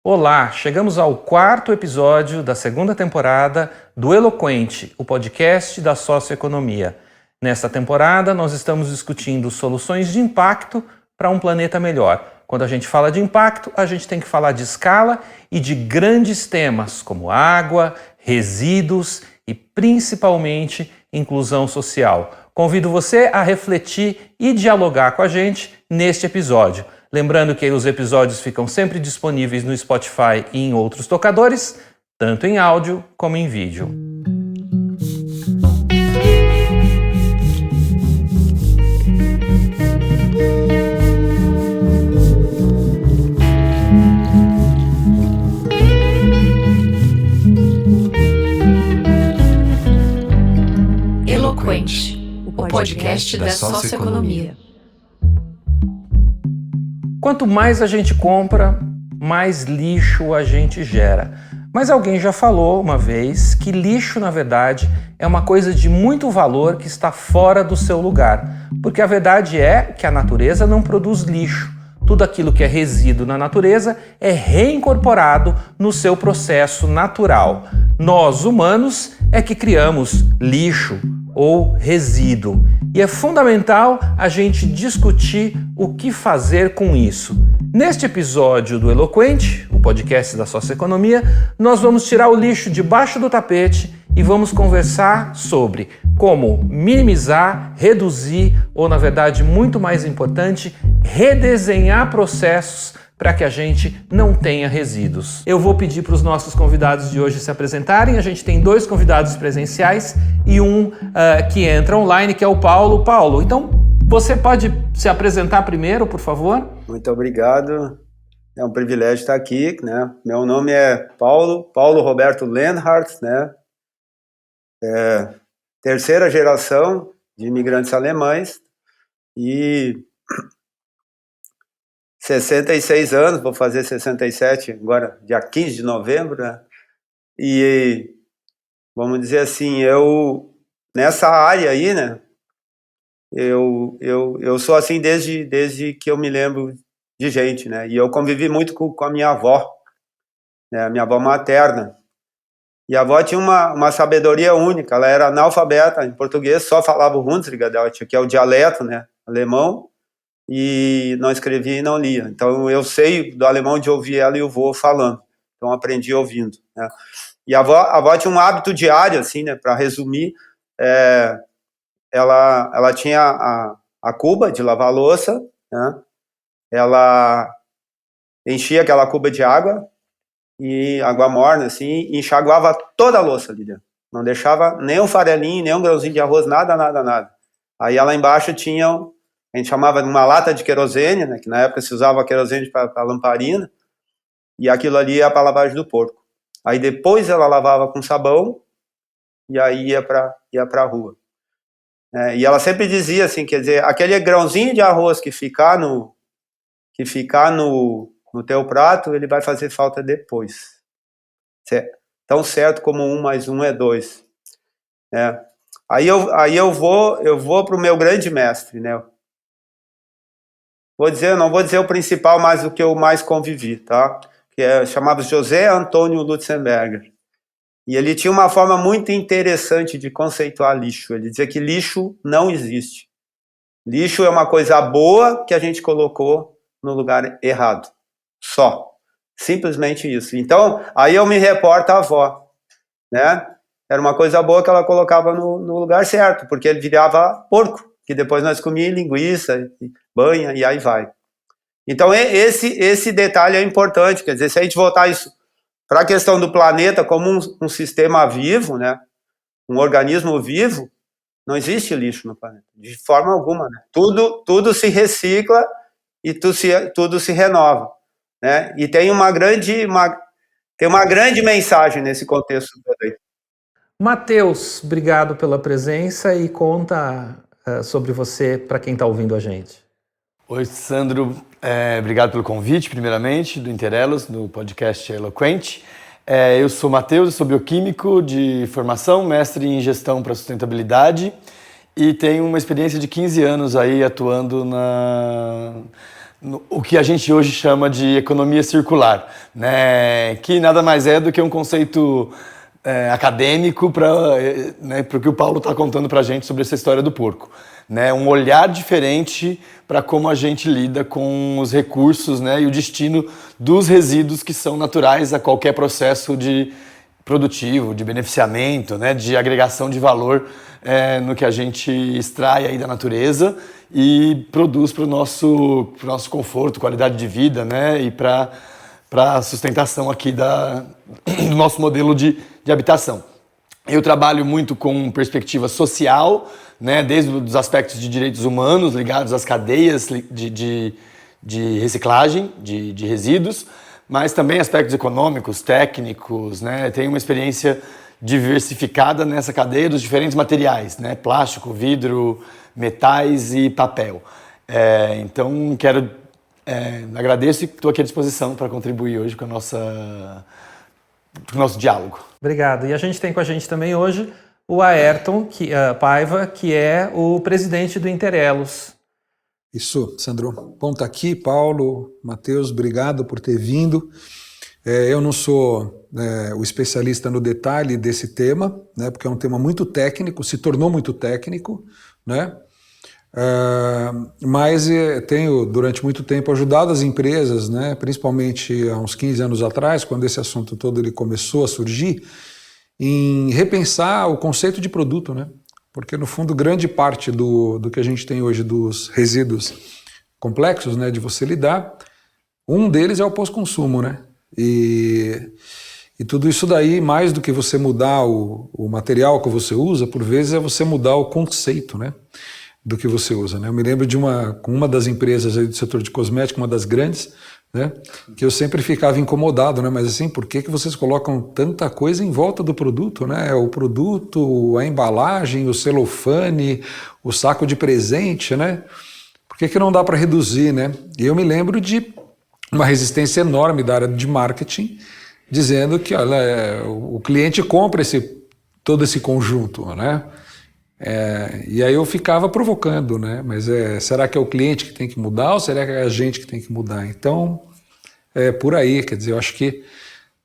Olá, chegamos ao quarto episódio da segunda temporada do Eloquente, o podcast da socioeconomia. Nesta temporada, nós estamos discutindo soluções de impacto para um planeta melhor. Quando a gente fala de impacto, a gente tem que falar de escala e de grandes temas como água, resíduos e principalmente inclusão social. Convido você a refletir e dialogar com a gente neste episódio. Lembrando que os episódios ficam sempre disponíveis no Spotify e em outros tocadores, tanto em áudio como em vídeo. Eloquente, o podcast da socioeconomia. Quanto mais a gente compra, mais lixo a gente gera. Mas alguém já falou uma vez que lixo, na verdade, é uma coisa de muito valor que está fora do seu lugar. Porque a verdade é que a natureza não produz lixo. Tudo aquilo que é resíduo na natureza é reincorporado no seu processo natural. Nós, humanos, é que criamos lixo ou resíduo. E é fundamental a gente discutir o que fazer com isso. Neste episódio do Eloquente, o podcast da socioeconomia, nós vamos tirar o lixo debaixo do tapete e vamos conversar sobre como minimizar, reduzir ou, na verdade, muito mais importante, redesenhar processos para que a gente não tenha resíduos. Eu vou pedir para os nossos convidados de hoje se apresentarem. A gente tem 2 convidados presenciais e um que entra online, que é o Paulo. Paulo, então você pode se apresentar primeiro, por favor? Muito obrigado. É um privilégio estar aqui, né? Meu nome é Paulo Roberto Lenhardt, né? Terceira geração de imigrantes alemães e 66 anos, vou fazer 67 agora, dia 15 de novembro, né? E, vamos dizer assim, eu, nessa área aí, né? Eu sou assim desde que eu me lembro de gente, né? E eu convivi muito com a minha avó, né? A minha avó materna. E a avó tinha uma sabedoria única, ela era analfabeta em português, só falava o Hundsriga-Deutsch, que é o dialeto, né? Alemão. E não escrevia e não lia. Então eu sei do alemão de ouvir ela e o vô falando. Então aprendi ouvindo, né? E a avó tinha um hábito diário, assim, né? Para resumir, ela tinha a cuba de lavar louça, né? Ela enchia aquela cuba de água, e água morna, assim, e enxaguava toda a louça ali dentro. Não deixava nem um farelinho, nem um grãozinho de arroz, nada. Aí lá embaixo tinha, a gente chamava de uma lata de querosene, né, que na época se usava querosene para lamparina, e aquilo ali ia para a lavagem do porco. Aí depois ela lavava com sabão, e aí ia para a rua. E ela sempre dizia assim, quer dizer, aquele grãozinho de arroz que ficar no teu prato, ele vai fazer falta depois. Tão certo como 1 mais 1 é 2. Aí eu vou para o meu grande mestre, né? Não vou dizer o principal, mas o que eu mais convivi, tá? Que chamava José Antônio Lutzenberger. E ele tinha uma forma muito interessante de conceituar lixo. Ele dizia que lixo não existe. Lixo é uma coisa boa que a gente colocou no lugar errado. Só. Simplesmente isso. Então, aí eu me reporto à avó, né? Era uma coisa boa que ela colocava no lugar certo, porque ele virava porco, que depois nós comíamos linguiça, banha, e aí vai. Então, esse detalhe é importante, quer dizer, se a gente voltar isso para a questão do planeta como um sistema vivo, né? Um organismo vivo, não existe lixo no planeta, de forma alguma, né? Tudo se recicla e tudo se renova, né? E tem uma grande mensagem nesse contexto também. Matheus, obrigado pela presença e conta sobre você para quem está ouvindo a gente. Oi, Sandro. Obrigado pelo convite, primeiramente, do Interelos, do podcast Eloquente. Eu sou Matheus, sou bioquímico de formação, mestre em gestão para sustentabilidade e tenho uma experiência de 15 anos aí atuando o que a gente hoje chama de economia circular, né? Que nada mais é do que um conceito acadêmico para o que o Paulo está contando para a gente sobre essa história do porco. Né? Um olhar diferente para como a gente lida com os recursos, né? E o destino dos resíduos que são naturais a qualquer processo produtivo, de beneficiamento, né? De agregação de valor no que a gente extrai aí da natureza e produz para o nosso conforto, qualidade de vida, né? E para a sustentação aqui do nosso modelo de habitação. Eu trabalho muito com perspectiva social, né? Desde os aspectos de direitos humanos ligados às cadeias de reciclagem de resíduos, mas também aspectos econômicos, técnicos, né? Tenho uma experiência diversificada nessa cadeia dos diferentes materiais, né? Plástico, vidro, metais e papel. Então, agradeço e estou aqui à disposição para contribuir hoje com o nosso diálogo. Obrigado. E a gente tem com a gente também hoje o Ayrton Paiva, que é o presidente do Interelos. Isso, Sandro. Bom estar aqui, Paulo, Matheus, obrigado por ter vindo. Eu não sou o especialista no detalhe desse tema, né, porque é um tema muito técnico, se tornou muito técnico, né? Mas tenho, durante muito tempo, ajudado as empresas, né, principalmente há uns 15 anos atrás, quando esse assunto todo ele começou a surgir, em repensar o conceito de produto, né? Porque, no fundo, grande parte do que a gente tem hoje dos resíduos complexos, né, de você lidar, um deles é o pós-consumo, né? E tudo isso daí, mais do que você mudar o material que você usa, por vezes é você mudar o conceito, né, do que você usa, né? Eu me lembro de uma das empresas aí do setor de cosmético, uma das grandes, né, que eu sempre ficava incomodado, né? Mas assim, por que vocês colocam tanta coisa em volta do produto, né? O produto, a embalagem, o celofane, o saco de presente, né? Por que não dá para reduzir, né? E eu me lembro de uma resistência enorme da área de marketing, dizendo que, olha, o cliente compra todo esse conjunto, né? E aí eu ficava provocando, né? Mas será que é o cliente que tem que mudar ou será que é a gente que tem que mudar? Então, por aí, quer dizer, eu acho que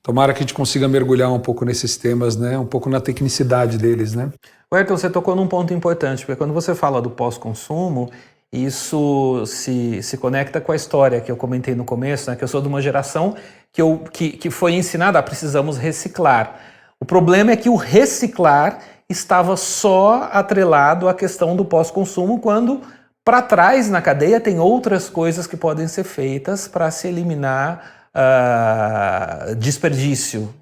tomara que a gente consiga mergulhar um pouco nesses temas, né? Um pouco na tecnicidade deles, né? Ayrton, você tocou num ponto importante, porque quando você fala do pós-consumo, isso se conecta com a história que eu comentei no começo, né? Que eu sou de uma geração que foi ensinada a precisamos reciclar. O problema é que o reciclar estava só atrelado à questão do pós-consumo, quando para trás na cadeia tem outras coisas que podem ser feitas para se eliminar desperdício,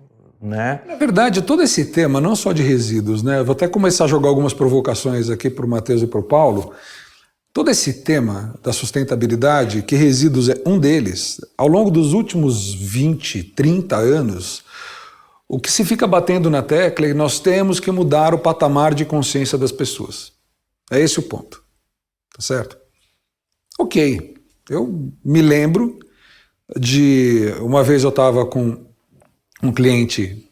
né? Na verdade, todo esse tema, não só de resíduos, né? Eu vou até começar a jogar algumas provocações aqui para o Matheus e para o Paulo. Todo esse tema da sustentabilidade, que resíduos é um deles, ao longo dos últimos 20, 30 anos, o que se fica batendo na tecla é que nós temos que mudar o patamar de consciência das pessoas. É esse o ponto. Tá certo? Ok. Eu me lembro de... Uma vez eu estava com um cliente,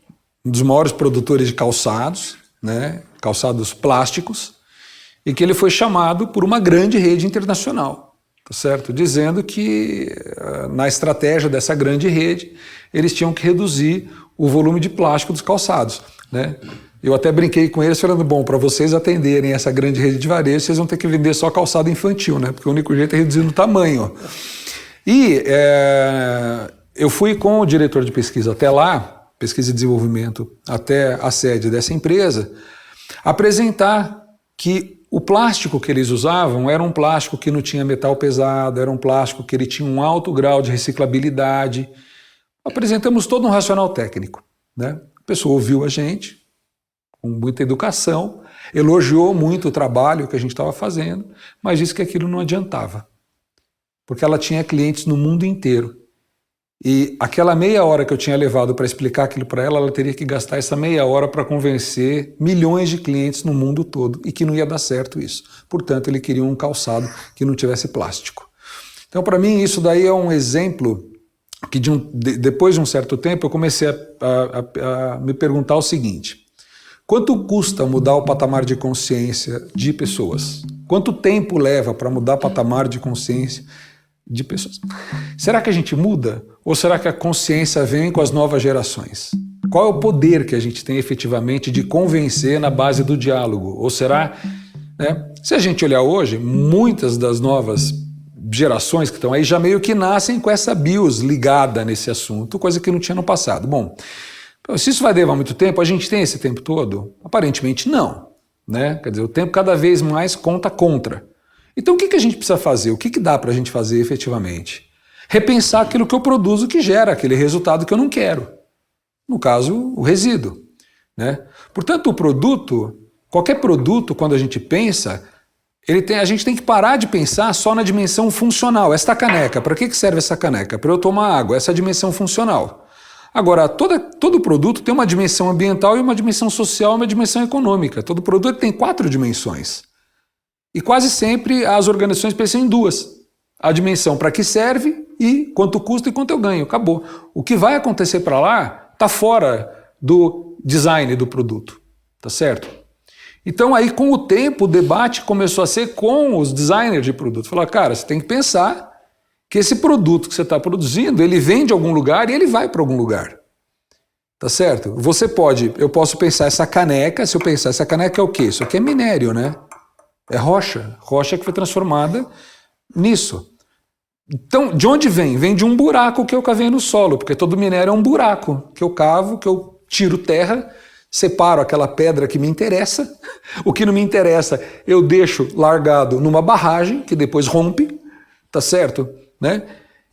um dos maiores produtores de calçados, né? Calçados plásticos, e que ele foi chamado por uma grande rede internacional, tá certo? Dizendo que na estratégia dessa grande rede eles tinham que reduzir o volume de plástico dos calçados, né? Eu até brinquei com eles falando, bom, para vocês atenderem essa grande rede de varejo, vocês vão ter que vender só calçado infantil, né? Porque o único jeito é reduzir no tamanho. E eu fui com o diretor de pesquisa até lá, pesquisa e desenvolvimento, até a sede dessa empresa, apresentar que o plástico que eles usavam era um plástico que não tinha metal pesado, era um plástico que ele tinha um alto grau de reciclabilidade. Apresentamos todo um racional técnico, né? A pessoa ouviu a gente, com muita educação, elogiou muito o trabalho que a gente estava fazendo, mas disse que aquilo não adiantava, porque ela tinha clientes no mundo inteiro. E aquela meia hora que eu tinha levado para explicar aquilo para ela, ela teria que gastar essa meia hora para convencer milhões de clientes no mundo todo, e que não ia dar certo isso. Portanto, ele queria um calçado que não tivesse plástico. Então, para mim, isso daí é um exemplo que depois de um certo tempo eu comecei a me perguntar o seguinte: quanto custa mudar o patamar de consciência de pessoas? Quanto tempo leva para mudar o patamar de consciência de pessoas. Será que a gente muda? Ou será que a consciência vem com as novas gerações? Qual é o poder que a gente tem efetivamente de convencer na base do diálogo? Ou será, né? Se a gente olhar hoje, muitas das novas gerações que estão aí já meio que nascem com essa BIOS ligada nesse assunto, coisa que não tinha no passado. Bom, se isso vai levar muito tempo, a gente tem esse tempo todo? Aparentemente não, né? Quer dizer, o tempo cada vez mais conta contra. Então o que a gente precisa fazer? O que dá para a gente fazer efetivamente? Repensar aquilo que eu produzo que gera aquele resultado que eu não quero. No caso, o resíduo, né? Portanto, o produto, qualquer produto, quando a gente pensa, a gente tem que parar de pensar só na dimensão funcional. Esta caneca, para que serve essa caneca? Para eu tomar água, essa é a dimensão funcional. Agora, todo produto tem uma dimensão ambiental e uma dimensão social e uma dimensão econômica. Todo produto tem 4 dimensões. E quase sempre as organizações pensam em 2. A dimensão para que serve e quanto custa e quanto eu ganho. Acabou. O que vai acontecer para lá está fora do design do produto. Tá certo? Então aí com o tempo o debate começou a ser com os designers de produto. Falar, cara, você tem que pensar que esse produto que você está produzindo, ele vem de algum lugar e ele vai para algum lugar. Tá certo? Eu posso pensar essa caneca, se eu pensar essa caneca é o quê? Isso aqui é minério, né? É rocha que foi transformada nisso. Então, de onde vem? Vem de um buraco que eu cavei no solo, porque todo minério é um buraco que eu cavo, que eu tiro terra, separo aquela pedra que me interessa, o que não me interessa eu deixo largado numa barragem, que depois rompe, tá certo? Né?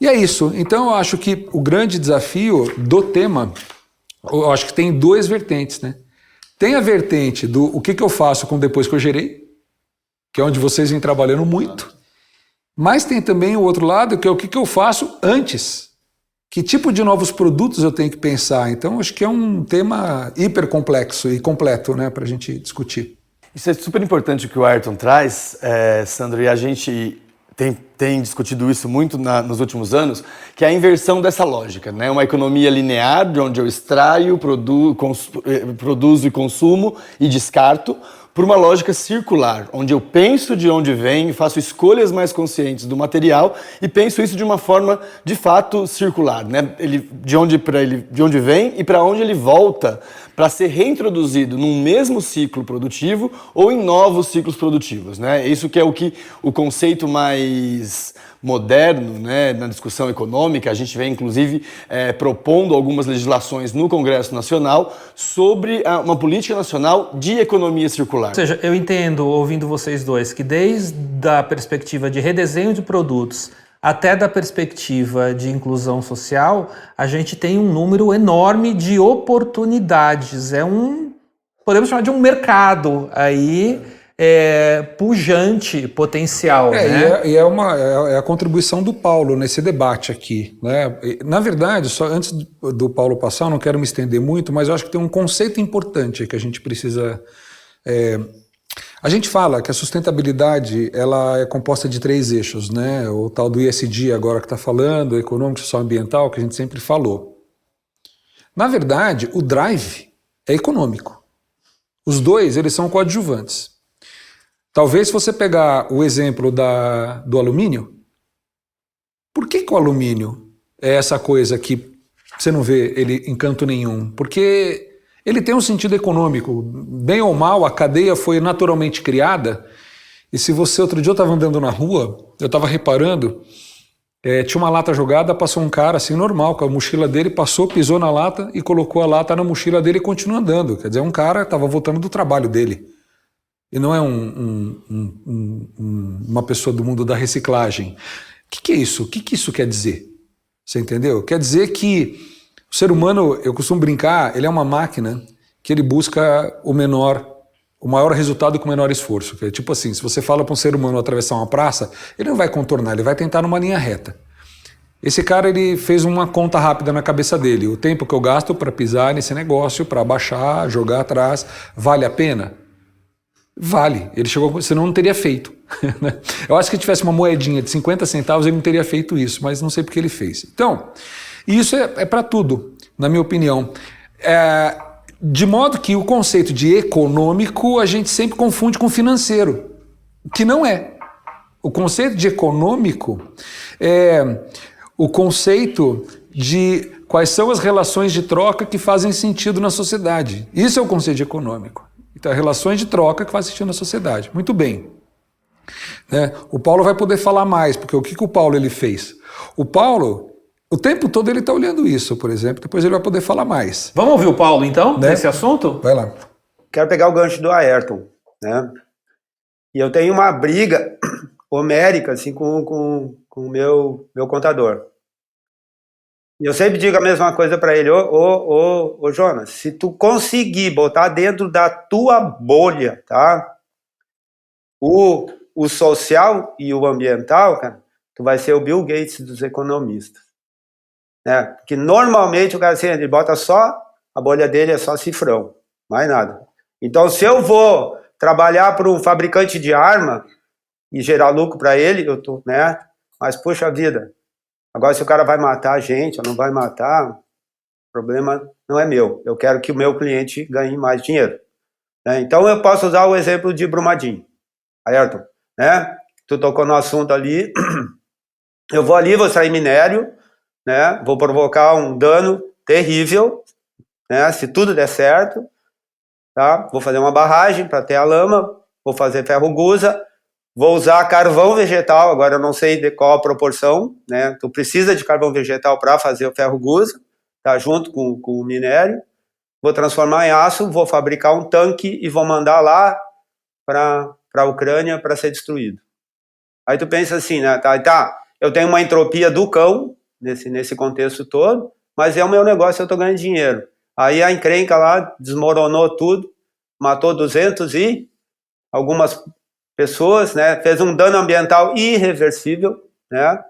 E é isso. Então eu acho que o grande desafio do tema, eu acho que tem 2 vertentes, né? Tem a vertente do o que eu faço com depois que eu gerei, que é onde vocês vêm trabalhando muito, mas tem também o outro lado, que é o que eu faço antes. Que tipo de novos produtos eu tenho que pensar? Então acho que é um tema hiper complexo e completo, né, para a gente discutir. Isso é super importante o que o Ayrton traz, Sandro, e a gente tem discutido isso muito nos últimos anos, que é a inversão dessa lógica, né? Uma economia linear, de onde eu extraio, produzo e consumo e descarto, por uma lógica circular, onde eu penso de onde vem, faço escolhas mais conscientes do material e penso isso de uma forma, de fato, circular, né? De onde vem e para onde ele volta para ser reintroduzido num mesmo ciclo produtivo ou em novos ciclos produtivos, né? Isso que é o conceito mais moderno, né, na discussão econômica. A gente vem, inclusive, propondo algumas legislações no Congresso Nacional sobre uma política nacional de economia circular. Ou seja, eu entendo, ouvindo vocês dois, que desde a perspectiva de redesenho de produtos até da perspectiva de inclusão social, a gente tem um número enorme de oportunidades. Podemos chamar de um mercado aí pujante, potencial. Né? E é a contribuição do Paulo nesse debate aqui. Né? Na verdade, só antes do Paulo passar, eu não quero me estender muito, mas eu acho que tem um conceito importante que a gente precisa... A gente fala que a sustentabilidade ela é composta de 3 eixos, né? O tal do ESG agora que está falando, econômico, social, ambiental, que a gente sempre falou. Na verdade, o drive é econômico. Os 2, eles são coadjuvantes. Talvez se você pegar o exemplo do alumínio, por que o alumínio é essa coisa que você não vê ele em canto nenhum? Porque ele tem um sentido econômico. Bem ou mal, a cadeia foi naturalmente criada. E se você, outro dia eu estava andando na rua, eu estava reparando, tinha uma lata jogada, passou um cara assim normal, com a mochila dele, passou, pisou na lata e colocou a lata na mochila dele e continuou andando. Quer dizer, um cara estava voltando do trabalho dele. E não é uma pessoa do mundo da reciclagem. O que é isso? O que isso quer dizer? Você entendeu? Quer dizer que o ser humano, eu costumo brincar, ele é uma máquina que ele busca o maior resultado com o menor esforço. Que é tipo assim, se você fala para um ser humano atravessar uma praça, ele não vai contornar, ele vai tentar numa linha reta. Esse cara, ele fez uma conta rápida na cabeça dele. O tempo que eu gasto para pisar nesse negócio, para baixar, jogar atrás, vale a pena? Vale. Ele chegou, senão não teria feito. Eu acho que se tivesse uma moedinha de 50 centavos, ele não teria feito isso, mas não sei porque ele fez. Então, isso é para tudo, na minha opinião. De modo que o conceito de econômico a gente sempre confunde com financeiro, que não é. O conceito de econômico é o conceito de quais são as relações de troca que fazem sentido na sociedade. Isso é o conceito de econômico. Então, relações de troca que fazem sentido na sociedade. Muito bem. Né? O Paulo vai poder falar mais, porque o que o Paulo ele fez? O Paulo, o tempo todo ele está olhando isso, por exemplo, depois ele vai poder falar mais. Vamos ouvir o Paulo, então, nesse assunto? Vai lá. Quero pegar o gancho do Ayrton, né? E eu tenho uma briga homérica assim, com o meu contador. E eu sempre digo a mesma coisa para ele, ô Jonas, se tu conseguir botar dentro da tua bolha, tá? O social e o ambiental, cara, tu vai ser o Bill Gates dos economistas. Né? Porque normalmente o cara assim, ele bota só, a bolha dele é só cifrão, mais nada. Então se eu vou trabalhar para um fabricante de arma e gerar lucro para ele, eu tô, né? Mas puxa vida, agora se o cara vai matar a gente ou não vai matar, o problema não é meu. Eu quero que o meu cliente ganhe mais dinheiro. Né? Então eu posso usar o exemplo de Brumadinho. Ayrton, né? Tu tocou no assunto ali. Eu vou ali, vou extrair minério, né? Vou provocar um dano terrível, né? Se tudo der certo, tá? Vou fazer uma barragem para ter a lama, vou fazer ferro-gusa, vou usar carvão vegetal, agora eu não sei de qual a proporção, né? Tu precisa de carvão vegetal para fazer o ferro-gusa, tá? Junto com o minério. Vou transformar em aço, vou fabricar um tanque e vou mandar lá para a Ucrânia para ser destruído. Aí tu pensa assim, né? Tá, eu tenho uma entropia do cão nesse contexto todo, mas é o meu negócio, eu estou ganhando dinheiro. Aí a encrenca lá desmoronou tudo, matou 200 e algumas pessoas, né? Fez um dano ambiental irreversível, né?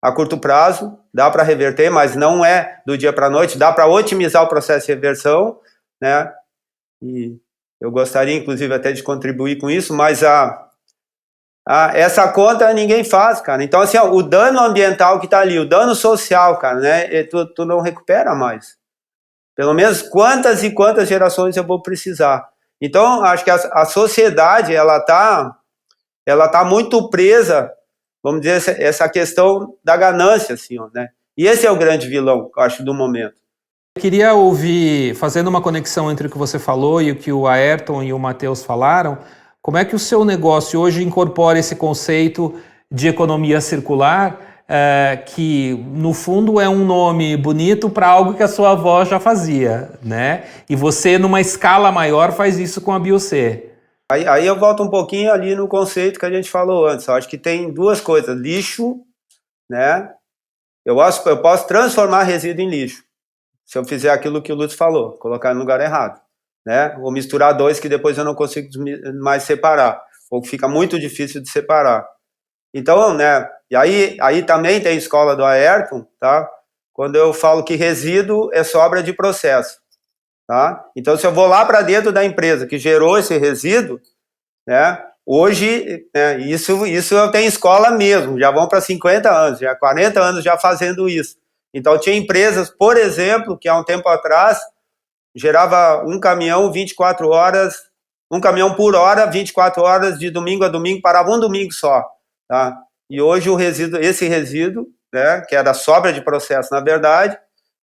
A curto prazo, dá para reverter, mas não é do dia para a noite, dá para otimizar o processo de reversão, né? E eu gostaria, inclusive, até de contribuir com isso, mas essa conta ninguém faz, cara. Então, assim, ó, o dano ambiental que está ali, o dano social, cara, né? Tu não recupera mais. Pelo menos quantas e quantas gerações eu vou precisar. Então, acho que a sociedade, ela tá muito presa, vamos dizer, essa questão da ganância, assim, ó, né? E esse é o grande vilão, eu acho, do momento. Eu queria ouvir, fazendo uma conexão entre o que você falou e o que o Ayrton e o Matheus falaram, como é que o seu negócio hoje incorpora esse conceito de economia circular, que no fundo é um nome bonito para algo que a sua avó já fazia, né? E você, numa escala maior, faz isso com a BioC. Aí eu volto um pouquinho ali no conceito que a gente falou antes. Eu acho que tem duas coisas. Lixo, né? Eu posso transformar resíduo em lixo. Se eu fizer aquilo que o Lutz falou, colocar no lugar errado. Né? Ou misturar dois que depois eu não consigo mais separar. Ou fica muito difícil de separar. Então, né? E aí também tem a escola do Ayrton, tá? Quando eu falo que resíduo é sobra de processo. Tá? Então, se eu vou lá para dentro da empresa que gerou esse resíduo, né, hoje, isso eu tenho escola mesmo, já vão para 50 anos, já 40 anos já fazendo isso. Então, tinha empresas, por exemplo, que há um tempo atrás gerava um caminhão 24 horas, um caminhão por hora, 24 horas de domingo a domingo, parava um domingo só. Tá? E hoje esse resíduo, né, que era sobra de processo, na verdade,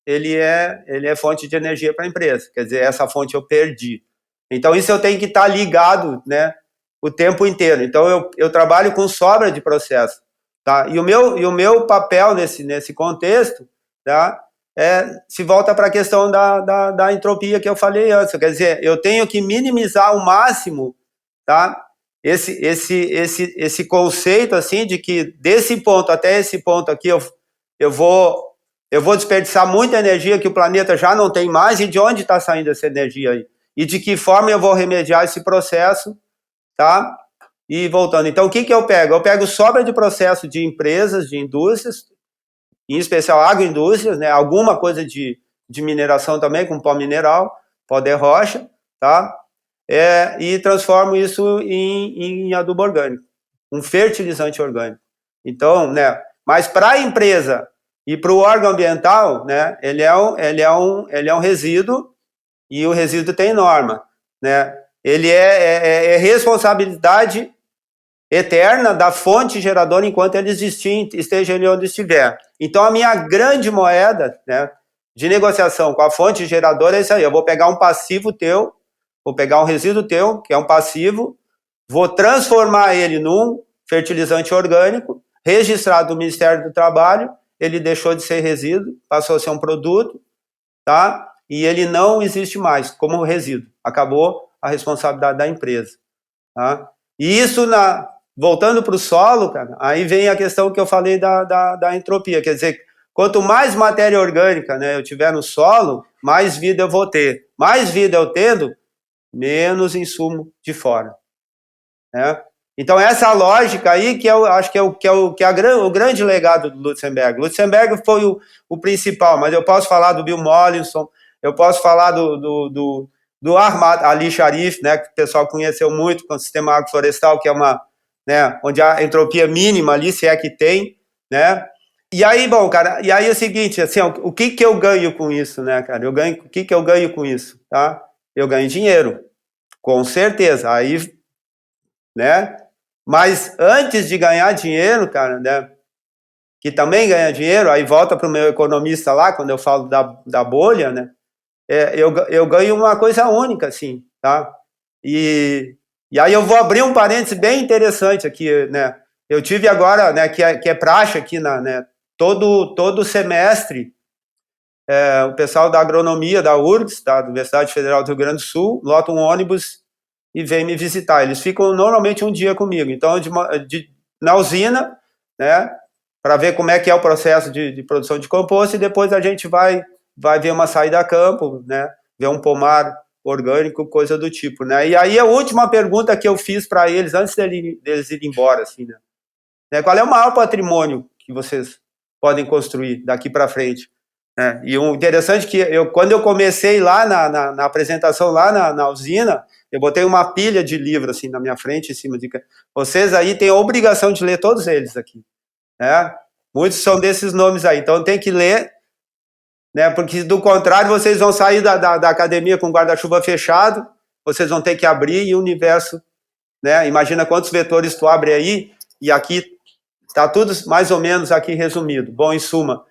ele é fonte de energia para a empresa. Quer dizer, essa fonte eu perdi. Então, isso eu tenho que estar ligado, né, o tempo inteiro. Então, eu trabalho com sobra de processo. Tá? E o meu papel nesse contexto, tá, se volta para a questão da entropia que eu falei antes. Quer dizer, eu tenho que minimizar ao máximo, tá, esse conceito assim, de que desse ponto até esse ponto aqui eu vou desperdiçar muita energia que o planeta já não tem mais, e de onde está saindo essa energia aí? E de que forma eu vou remediar esse processo, tá? E voltando, então o que eu pego? Eu pego sobra de processo de empresas, de indústrias, em especial agroindústrias, né? Alguma coisa de mineração também, com pó mineral, pó de rocha, tá? E transformo isso em adubo orgânico, um fertilizante orgânico. Então, né? Mas para a empresa e para o órgão ambiental, né, ele é um resíduo, e o resíduo tem norma, né? Ele é responsabilidade eterna da fonte geradora enquanto ele existir, esteja ele onde estiver. Então, a minha grande moeda, né, de negociação com a fonte geradora é isso aí. Eu vou pegar um passivo teu, vou pegar um resíduo teu, que é um passivo, vou transformar ele num fertilizante orgânico, registrado no Ministério do Trabalho, ele deixou de ser resíduo, passou a ser um produto, tá? E ele não existe mais como resíduo. Acabou a responsabilidade da empresa, tá? E isso, voltando para o solo, cara, aí vem a questão que eu falei da entropia. Quer dizer, quanto mais matéria orgânica, né, eu tiver no solo, mais vida eu vou ter. Mais vida eu tendo, menos insumo de fora, né? Então, essa lógica aí que eu acho que é o grande legado do Lutzenberger. Lutzenberger foi o principal, mas eu posso falar do Bill Mollison, eu posso falar do Ahmad Ali Sharif, né, que o pessoal conheceu muito com o sistema agroflorestal, que é uma, né, onde a entropia mínima ali, se é que tem, né? E aí, bom, cara, e aí é o seguinte, assim, o que eu ganho com isso, né, cara? O que eu ganho com isso, tá? Eu ganho dinheiro, com certeza, aí, né? Mas antes de ganhar dinheiro, cara, né, que também ganha dinheiro, aí volta para o meu economista lá, quando eu falo da bolha, né, eu ganho uma coisa única, assim, tá? E aí eu vou abrir um parênteses bem interessante aqui, né? Eu tive agora, né, que é praxe aqui, né, todo semestre, o pessoal da agronomia da URGS, da Universidade Federal do Rio Grande do Sul, lota um ônibus e vem me visitar. Eles ficam normalmente um dia comigo. Então, na usina, né, para ver como é que é o processo de produção de composto, e depois a gente vai ver uma saída a campo, né, ver um pomar orgânico, coisa do tipo, né. E aí a última pergunta que eu fiz para eles, antes deles irem embora, assim, né, qual é o maior patrimônio que vocês podem construir daqui para frente? E o interessante é que quando eu comecei lá na apresentação, lá na usina, eu botei uma pilha de livros assim na minha frente, em cima de... Vocês aí têm a obrigação de ler todos eles aqui, né? Muitos são desses nomes aí, então tem que ler, né? Porque do contrário vocês vão sair da academia com o guarda-chuva fechado, vocês vão ter que abrir e o universo, né? Imagina quantos vetores tu abre aí, e aqui está tudo mais ou menos aqui resumido. Bom, em suma,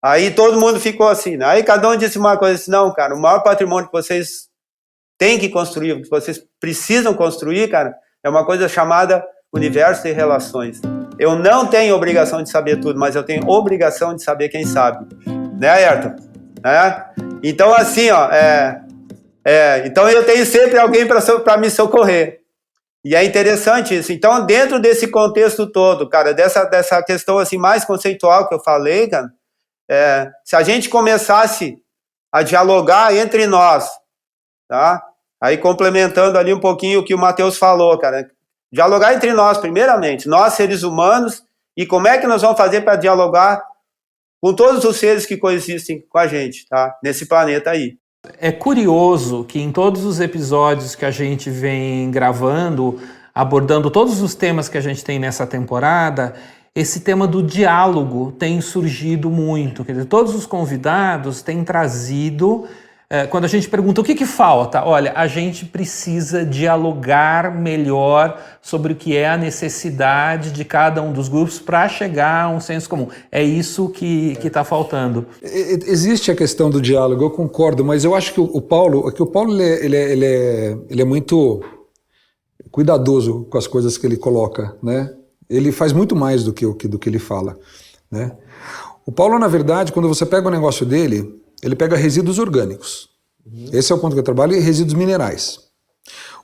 aí todo mundo ficou assim, né? Aí cada um disse uma coisa assim, não, cara, o maior patrimônio que vocês têm que construir, que vocês precisam construir, cara, é uma coisa chamada universo de relações. Eu não tenho obrigação de saber tudo, mas eu tenho obrigação de saber quem sabe. Né, Ayrton? Então, assim, ó, então eu tenho sempre alguém para me socorrer. E é interessante isso. Então, dentro desse contexto todo, cara, dessa questão assim mais conceitual que eu falei, cara, se a gente começasse a dialogar entre nós, tá? Aí complementando ali um pouquinho o que o Matheus falou, cara, dialogar entre nós, primeiramente, nós seres humanos, e como é que nós vamos fazer para dialogar com todos os seres que coexistem com a gente, tá? Nesse planeta aí. É curioso que em todos os episódios que a gente vem gravando, abordando todos os temas que a gente tem nessa temporada, esse tema do diálogo tem surgido muito. Quer dizer, todos os convidados têm trazido... Quando a gente pergunta o que falta, olha, a gente precisa dialogar melhor sobre o que é a necessidade de cada um dos grupos para chegar a um senso comum. É isso que está faltando. Existe a questão do diálogo, eu concordo, mas eu acho que o Paulo ele é muito cuidadoso com as coisas que ele coloca, né? Ele faz muito mais do que ele fala, né? O Paulo, na verdade, quando você pega o negócio dele, ele pega resíduos orgânicos. Esse é o ponto que eu trabalho, e resíduos minerais.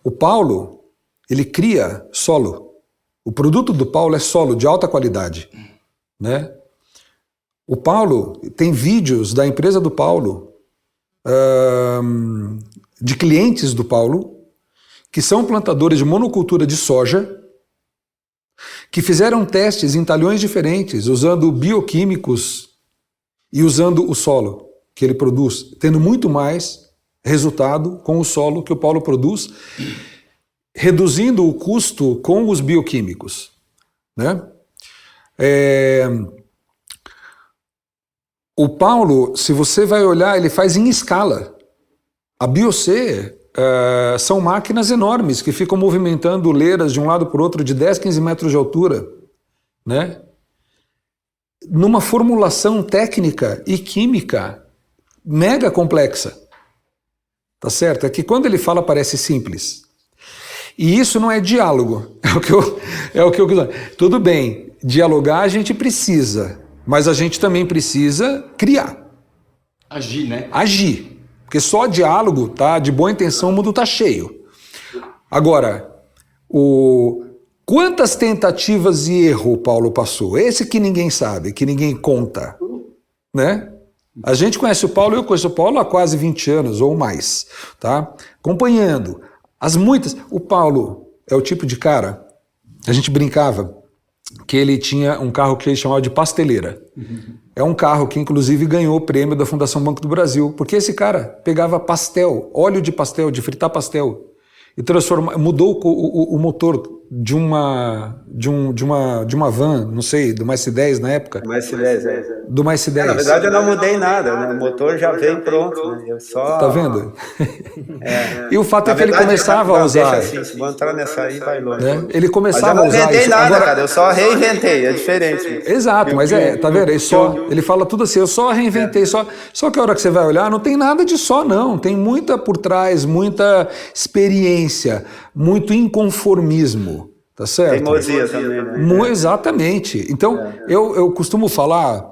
O Paulo, ele cria solo. O produto do Paulo é solo de alta qualidade, né? O Paulo tem vídeos da empresa do Paulo, de clientes do Paulo, que são plantadores de monocultura de soja, que fizeram testes em talhões diferentes, usando bioquímicos e usando o solo que ele produz, tendo muito mais resultado com o solo que o Paulo produz, reduzindo o custo com os bioquímicos, né? O Paulo, se você vai olhar, ele faz em escala. A Biocê são máquinas enormes que ficam movimentando leiras de um lado para o outro de 10, 15 metros de altura, né? Numa formulação técnica e química mega complexa. Tá certo? É que quando ele fala parece simples. E isso não é diálogo. É o que eu tudo bem, dialogar a gente precisa, mas a gente também precisa criar. Agir, né? Agir. Porque só diálogo, tá? De boa intenção o mundo tá cheio. Agora, quantas tentativas e erro o Paulo passou? Esse que ninguém sabe, que ninguém conta, né? A gente conhece o Paulo, eu conheço o Paulo há quase 20 anos ou mais, tá? Acompanhando as muitas. O Paulo é o tipo de cara, a gente brincava que ele tinha um carro que ele chamava de pasteleira. É um carro que inclusive ganhou o prêmio da Fundação Banco do Brasil, porque esse cara pegava pastel, óleo de pastel, de fritar pastel, e mudou o motor de uma van, não sei, do Mais C10 na época. Do Mais C10, Do Mais C10. Na verdade eu não mudei nada, né? O motor já veio pronto, né? Eu só... Tá vendo? E o fato é que ele começava a usar... Deixa assim, se vou entrar nessa aí, vai longe. Né? Ele começava a usar isso. Eu não inventei nada, agora... cara, eu só reinventei, é diferente. Exato, mas tá vendo? Ele fala tudo assim, eu só reinventei, só que a hora que você vai olhar, não tem nada de só não, tem muita por trás, muita experiência, muito inconformismo, tá certo? Teimosia também, né? Exatamente. Então, eu costumo falar,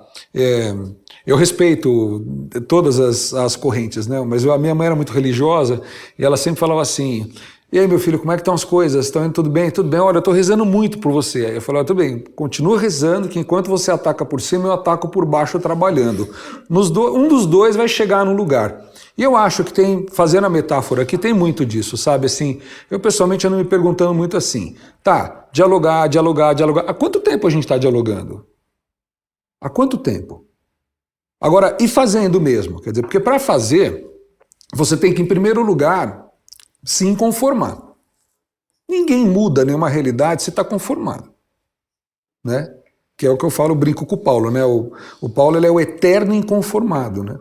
eu respeito todas as correntes, né? Mas a minha mãe era muito religiosa e ela sempre falava assim: e aí, meu filho, como é que estão as coisas? Estão indo tudo bem? Tudo bem? Olha, eu estou rezando muito por você. Aí eu falei: tudo bem, continua rezando, que enquanto você ataca por cima, eu ataco por baixo trabalhando. Um dos dois vai chegar no lugar. E eu acho que tem, fazendo a metáfora aqui, tem muito disso, sabe? Assim, eu pessoalmente ando me perguntando muito assim, tá, dialogar. Há quanto tempo a gente está dialogando? Há quanto tempo? Agora, e fazendo mesmo? Quer dizer, porque para fazer, você tem que, em primeiro lugar, se inconformar. Ninguém muda nenhuma realidade se está conformado, né? Que é o que eu falo, brinco com o Paulo, né? O Paulo, ele é o eterno inconformado, né?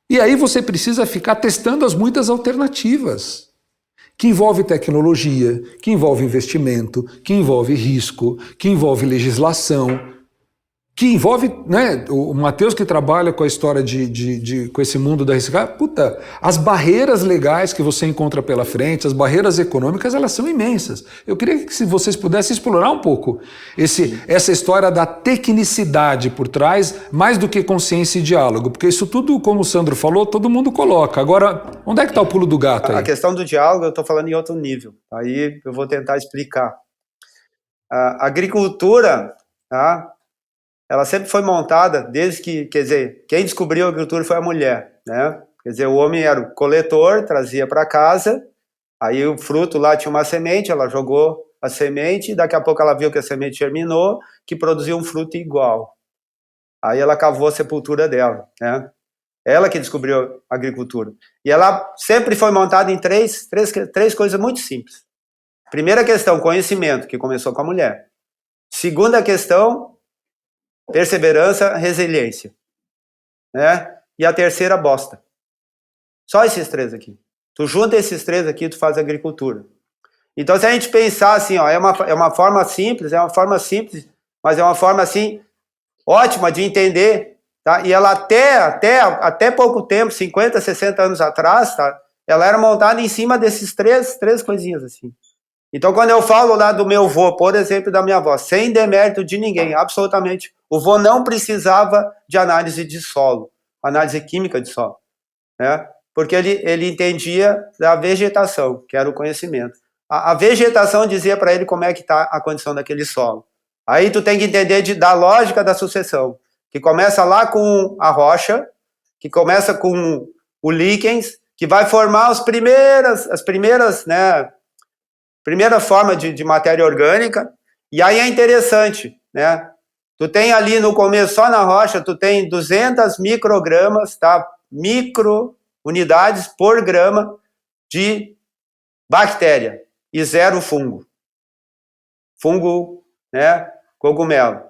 E aí você precisa ficar testando as muitas alternativas, que envolve tecnologia, que envolve investimento, que envolve risco, que envolve legislação, que envolve, né, o Matheus que trabalha com a história com esse mundo da reciclagem, as barreiras legais que você encontra pela frente, as barreiras econômicas, elas são imensas. Eu queria que vocês pudessem explorar um pouco essa história da tecnicidade por trás, mais do que consciência e diálogo, porque isso tudo, como o Sandro falou, todo mundo coloca. Agora, onde é que está o pulo do gato aí? A questão do diálogo eu estou falando em outro nível, aí eu vou tentar explicar. A agricultura, tá? Ela sempre foi montada desde que, quer dizer, quem descobriu a agricultura foi a mulher, né? Quer dizer, o homem era o coletor, trazia para casa, aí o fruto lá tinha uma semente, ela jogou a semente, daqui a pouco ela viu que a semente germinou, que produziu um fruto igual. Aí ela cavou a sepultura dela, né? Ela que descobriu a agricultura. E ela sempre foi montada em três coisas muito simples. Primeira questão, conhecimento, que começou com a mulher. Segunda questão, perseverança, resiliência, né? E a terceira, bosta. Só esses três aqui. Tu junta esses três aqui, tu faz agricultura. Então, se a gente pensar assim, ó, é uma forma simples, mas é uma forma assim ótima de entender, tá? E ela até pouco tempo, 50, 60 anos atrás, tá? Ela era montada em cima desses três coisinhas assim. Então, quando eu falo lá do meu vô, por exemplo, da minha avó, sem demérito de ninguém, absolutamente, o vô não precisava de análise de solo, análise química de solo, né? Porque ele entendia da vegetação, que era o conhecimento. A vegetação dizia para ele como é que está a condição daquele solo. Aí tu tem que entender da lógica da sucessão, que começa lá com a rocha, que começa com o líquens, que vai formar as primeiras, né? Primeira forma de matéria orgânica, e aí é interessante, né? Tu tem ali no começo, só na rocha, tu tem 200 microgramas, tá? Microunidades por grama de bactéria e 0 fungo. Fungo, né? Cogumelo.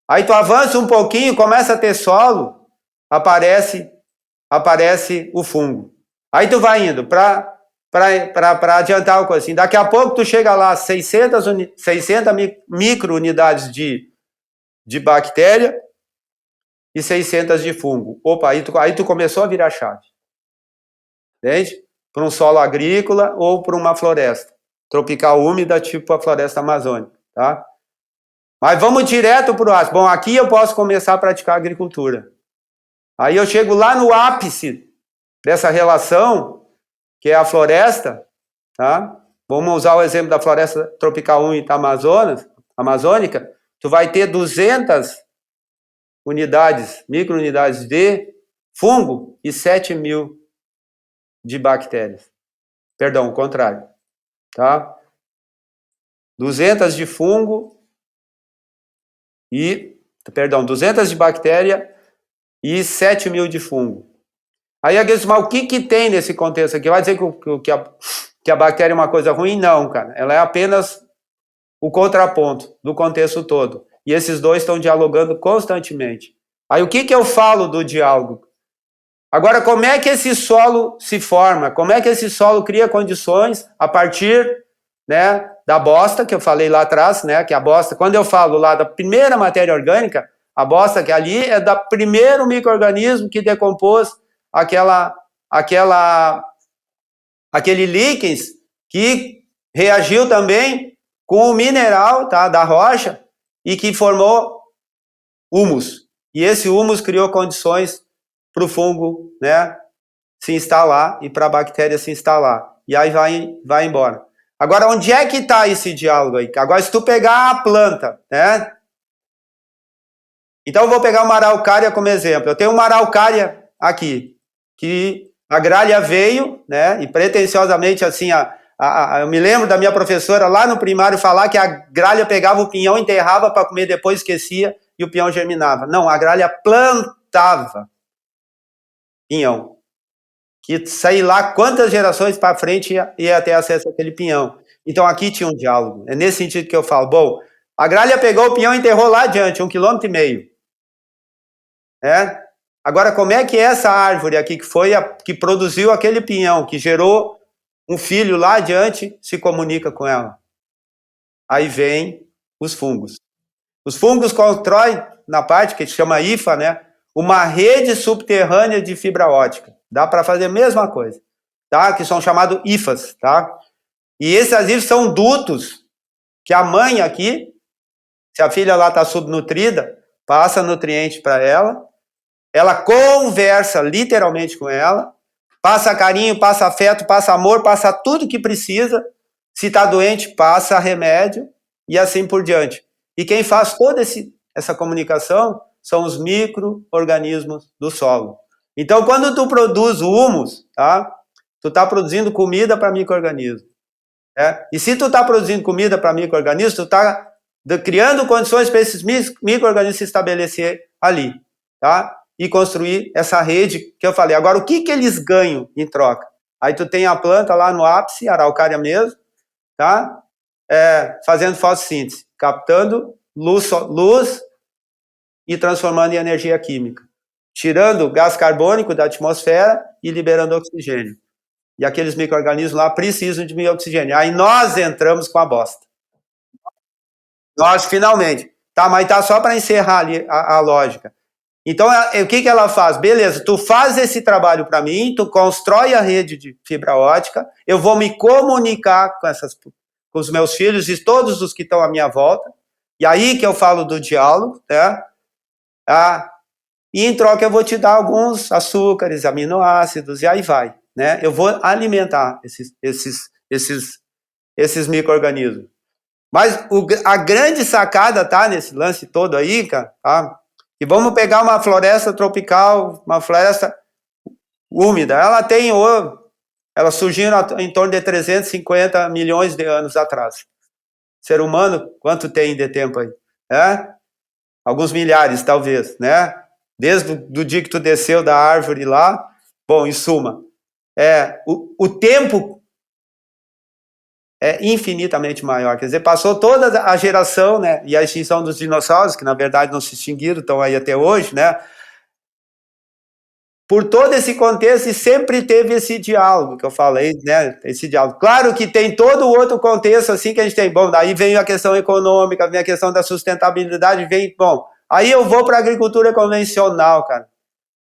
Aí tu avança um pouquinho, começa a ter solo, aparece o fungo. Aí tu vai indo para para adiantar uma coisa assim. Daqui a pouco tu chega lá, 600 micro-unidades de bactéria e 600 de fungo. Opa, aí tu começou a virar chave. Entende? Para um solo agrícola ou para uma floresta tropical úmida, tipo a floresta amazônica, tá? Mas vamos direto para o ápice. Bom, aqui eu posso começar a praticar agricultura. Aí eu chego lá no ápice dessa relação, que é a floresta, tá? Vamos usar o exemplo da floresta tropical úmida amazônica. Tu vai ter 200 unidades, micro-unidades de fungo e 7.000 de bactérias. Perdão, o contrário. Tá? 200 de fungo e... Perdão, 200 de bactéria e 7.000 de fungo. Aí alguém diz, mas o que tem nesse contexto aqui? Vai dizer que a bactéria é uma coisa ruim? Não, cara. Ela é apenas o contraponto do contexto todo. E esses dois estão dialogando constantemente. Aí o que eu falo do diálogo? Agora, como é que esse solo se forma? Como é que esse solo cria condições a partir, né, da bosta, que eu falei lá atrás, né, que a bosta, quando eu falo lá da primeira matéria orgânica, a bosta que ali é da primeiro micro-organismo que decompôs aquele líquens que reagiu também com o mineral, tá, da rocha e que formou humus. E esse humus criou condições para o fungo, né, se instalar e para a bactéria se instalar. E aí vai embora. Agora, onde é que está esse diálogo aí? Agora, se tu pegar a planta, né? Então, eu vou pegar uma araucária como exemplo. Eu tenho uma araucária aqui, que a gralha veio, né, e pretensiosamente, assim, eu me lembro da minha professora lá no primário falar que a gralha pegava o pinhão, enterrava para comer, depois esquecia e o pinhão germinava. Não, a gralha plantava pinhão, que sei lá quantas gerações para frente ia ter acesso àquele pinhão. Então aqui tinha um diálogo. É nesse sentido que eu falo. Bom, a gralha pegou o pinhão e enterrou lá adiante, 1,5 km. Agora, como é que essa árvore aqui, que foi que produziu aquele pinhão, que gerou um filho lá adiante, se comunica com ela? Aí vem os fungos. Os fungos constroem, na parte que se chama hifa, né, uma rede subterrânea de fibra óptica. Dá para fazer a mesma coisa, tá? Que são chamados hifas, tá? E esses hifas são dutos que a mãe aqui, se a filha lá está subnutrida, passa nutriente para ela conversa literalmente com ela, passa carinho, passa afeto, passa amor, passa tudo que precisa. Se está doente, passa remédio e assim por diante. E quem faz toda essa comunicação são os micro-organismos do solo. Então, quando tu produz o humus, tá? Tu está produzindo comida para micro-organismo. E se tu está produzindo comida para micro-organismo, tu está criando condições para esses micro-organismos se estabelecer ali, tá? E construir essa rede que eu falei. Agora, o que eles ganham em troca? Aí tu tem a planta lá no ápice, a araucária mesmo, tá? Fazendo fotossíntese, captando luz e transformando em energia química, tirando gás carbônico da atmosfera e liberando oxigênio. E aqueles micro-organismos lá precisam de oxigênio. Aí nós entramos com a bosta. Nós, finalmente. Tá, mas tá só para encerrar ali a lógica. Então, o que ela faz? Beleza, tu faz esse trabalho para mim, tu constrói a rede de fibra óptica, eu vou me comunicar com os meus filhos e todos os que estão à minha volta. E aí que eu falo do diálogo, né? E em troca eu vou te dar alguns açúcares, aminoácidos, e aí vai, né? Eu vou alimentar esses micro-organismos. Mas a grande sacada tá nesse lance todo aí, cara, tá? E vamos pegar uma floresta tropical, uma floresta úmida. Ela surgiu em torno de 350 milhões de anos atrás. Ser humano, quanto tem de tempo aí? Alguns milhares, talvez, né? Desde o dia que tu desceu da árvore lá. Bom, em suma, o tempo é infinitamente maior. Quer dizer, passou toda a geração, né? E a extinção dos dinossauros, que na verdade não se extinguiram, estão aí até hoje, né? por todo esse contexto, e sempre teve esse diálogo que eu falei, né? Esse diálogo. Claro que tem todo o outro contexto assim que a gente tem. Bom, daí vem a questão econômica, vem a questão da sustentabilidade, aí eu vou para a agricultura convencional, cara.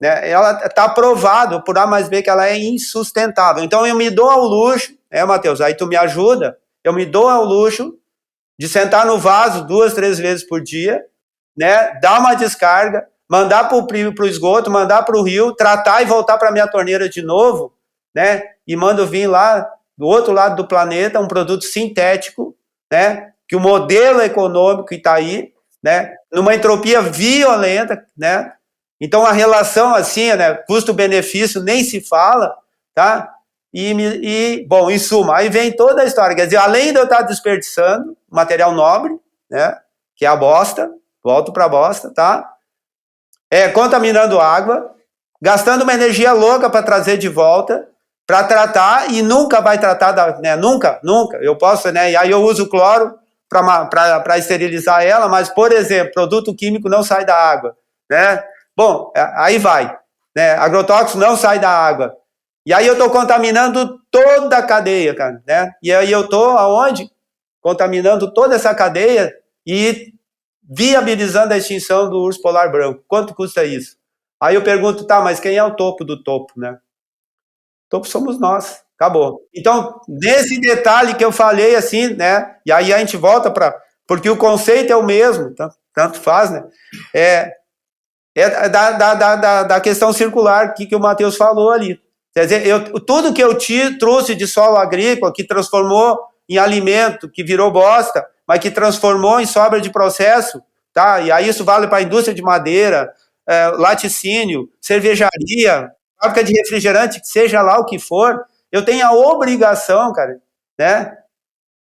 Né? Ela está provado por A mais B que ela é insustentável. Então eu me dou ao luxo, Matheus, aí tu me ajuda, eu me dou ao luxo de sentar no vaso 2, 3 vezes por dia, né? Dar uma descarga, mandar para o esgoto, mandar para o rio, tratar e voltar para a minha torneira de novo, né? E mando vir lá do outro lado do planeta um produto sintético, né? Que o modelo econômico está aí, né? Numa entropia violenta, né? Então a relação assim, né? Custo-benefício nem se fala, tá? Bom, em suma, aí vem toda a história. Quer dizer, além de eu estar desperdiçando material nobre, né? Que é a bosta, volto para a bosta, tá? Contaminando água, gastando uma energia louca para trazer de volta, para tratar, e nunca vai tratar, né? Nunca, eu posso, né? E aí eu uso cloro para esterilizar ela, mas, por exemplo, produto químico não sai da água, né? Bom, aí vai, né? Agrotóxico não sai da água. E aí eu estou contaminando toda a cadeia, cara, né? E aí eu estou aonde? Contaminando toda essa cadeia e viabilizando a extinção do urso polar branco. Quanto custa isso? Aí eu pergunto, tá, mas quem é o topo do topo, né? O topo somos nós, acabou. Então, nesse detalhe que eu falei assim, né? E aí a gente volta para... Porque o conceito é o mesmo, tanto faz, né? Da questão circular que o Matheus falou ali. Quer dizer, tudo que eu trouxe de solo agrícola, que transformou em alimento, que virou bosta, mas que transformou em sobra de processo, tá? E aí isso vale para a indústria de madeira, laticínio, cervejaria, fábrica de refrigerante, seja lá o que for, eu tenho a obrigação, cara, né,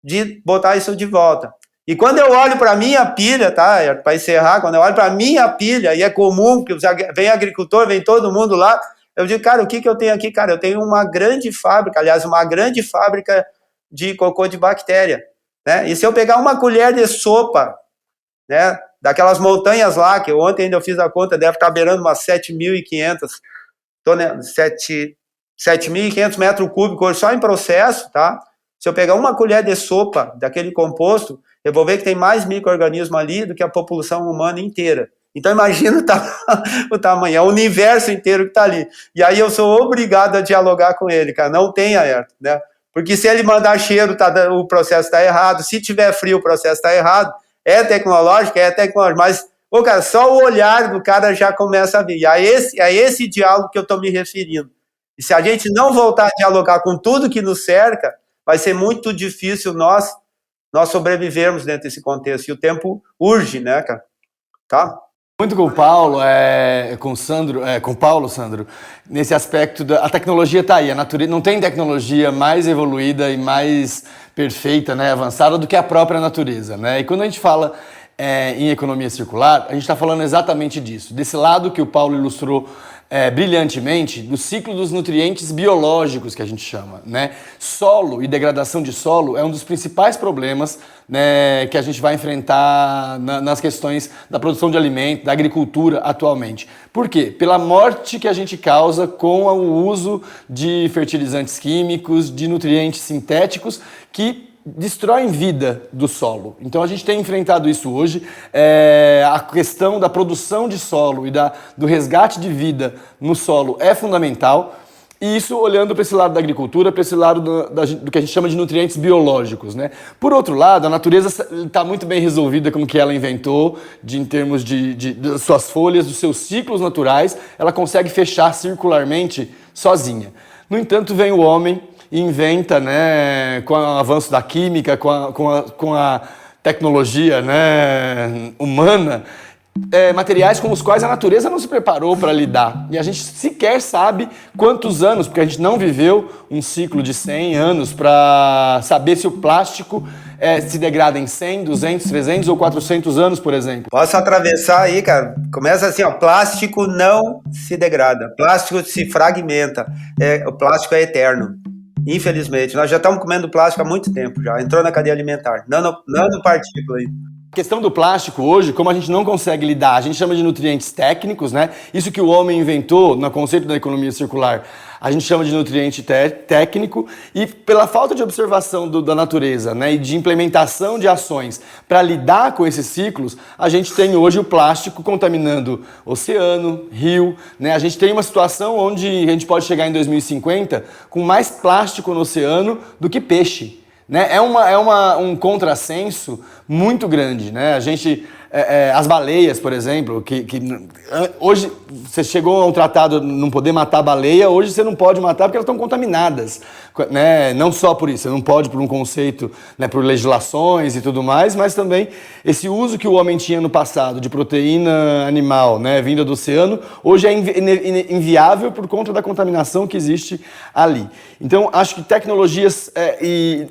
de botar isso de volta. E quando eu olho para a minha pilha, tá, para encerrar, quando eu olho para a minha pilha, e é comum que vem agricultor, vem todo mundo lá, eu digo, cara, o que eu tenho aqui? Cara, eu tenho uma grande fábrica, aliás, uma grande fábrica de cocô de bactéria, né? E se eu pegar uma colher de sopa, né, daquelas montanhas lá, que ontem ainda eu fiz a conta, deve estar beirando umas 7.500 metros cúbicos só em processo, tá? Se eu pegar uma colher de sopa daquele composto, eu vou ver que tem mais micro-organismo ali do que a população humana inteira. Então imagina o tamanho, é o universo inteiro que está ali. E aí eu sou obrigado a dialogar com ele, cara, não tem alerta, né? Porque se ele mandar cheiro, o processo está errado, se tiver frio, o processo está errado, é tecnológico, mas, cara, só o olhar do cara já começa a vir. E é esse diálogo que eu estou me referindo. E se a gente não voltar a dialogar com tudo que nos cerca, vai ser muito difícil nós sobrevivermos dentro desse contexto. E o tempo urge, né, cara? Tá? Muito com o Paulo, com o Paulo, Sandro, nesse aspecto a tecnologia está aí, a natureza não tem tecnologia mais evoluída e mais perfeita, né, avançada do que a própria natureza, né? E quando a gente fala em economia circular, a gente está falando exatamente disso, desse lado que o Paulo ilustrou brilhantemente, do ciclo dos nutrientes biológicos que a gente chama, né? Solo e degradação de solo é um dos principais problemas, né, que a gente vai enfrentar nas questões da produção de alimento, da agricultura atualmente. Por quê? Pela morte que a gente causa com o uso de fertilizantes químicos, de nutrientes sintéticos que destroem vida do solo. Então a gente tem enfrentado isso hoje, a questão da produção de solo e do resgate de vida no solo é fundamental, e isso olhando para esse lado da agricultura, para esse lado do que a gente chama de nutrientes biológicos, né? Por outro lado, a natureza está muito bem resolvida com o que ela inventou, em termos de suas folhas, dos seus ciclos naturais, ela consegue fechar circularmente sozinha. No entanto, vem o homem e inventa, né, com o avanço da química, com a tecnologia, né, humana, materiais com os quais a natureza não se preparou para lidar. E a gente sequer sabe quantos anos, porque a gente não viveu um ciclo de 100 anos para saber se o plástico se degrada em 100, 200, 300 ou 400 anos, por exemplo. Posso atravessar aí, cara? Começa assim, ó, plástico não se degrada, plástico se fragmenta, o plástico é eterno. Infelizmente, nós já estamos comendo plástico há muito tempo já, entrou na cadeia alimentar, nanopartícula aí. A questão do plástico hoje, como a gente não consegue lidar, a gente chama de nutrientes técnicos, né? Isso que o homem inventou no conceito da economia circular, a gente chama de nutriente técnico, e pela falta de observação da natureza, né, e de implementação de ações para lidar com esses ciclos, a gente tem hoje o plástico contaminando oceano, rio, né? A gente tem uma situação onde a gente pode chegar em 2050 com mais plástico no oceano do que peixe. Né? É um contrassenso muito grande, né? A gente, as baleias, por exemplo, que hoje você chegou a um tratado não poder matar a baleia, hoje você não pode matar porque elas estão contaminadas, né? Não só por isso, você não pode por um conceito, né, por legislações e tudo mais, mas também esse uso que o homem tinha no passado de proteína animal, né, vinda do oceano, hoje é inviável por conta da contaminação que existe ali. Então, acho que tecnologias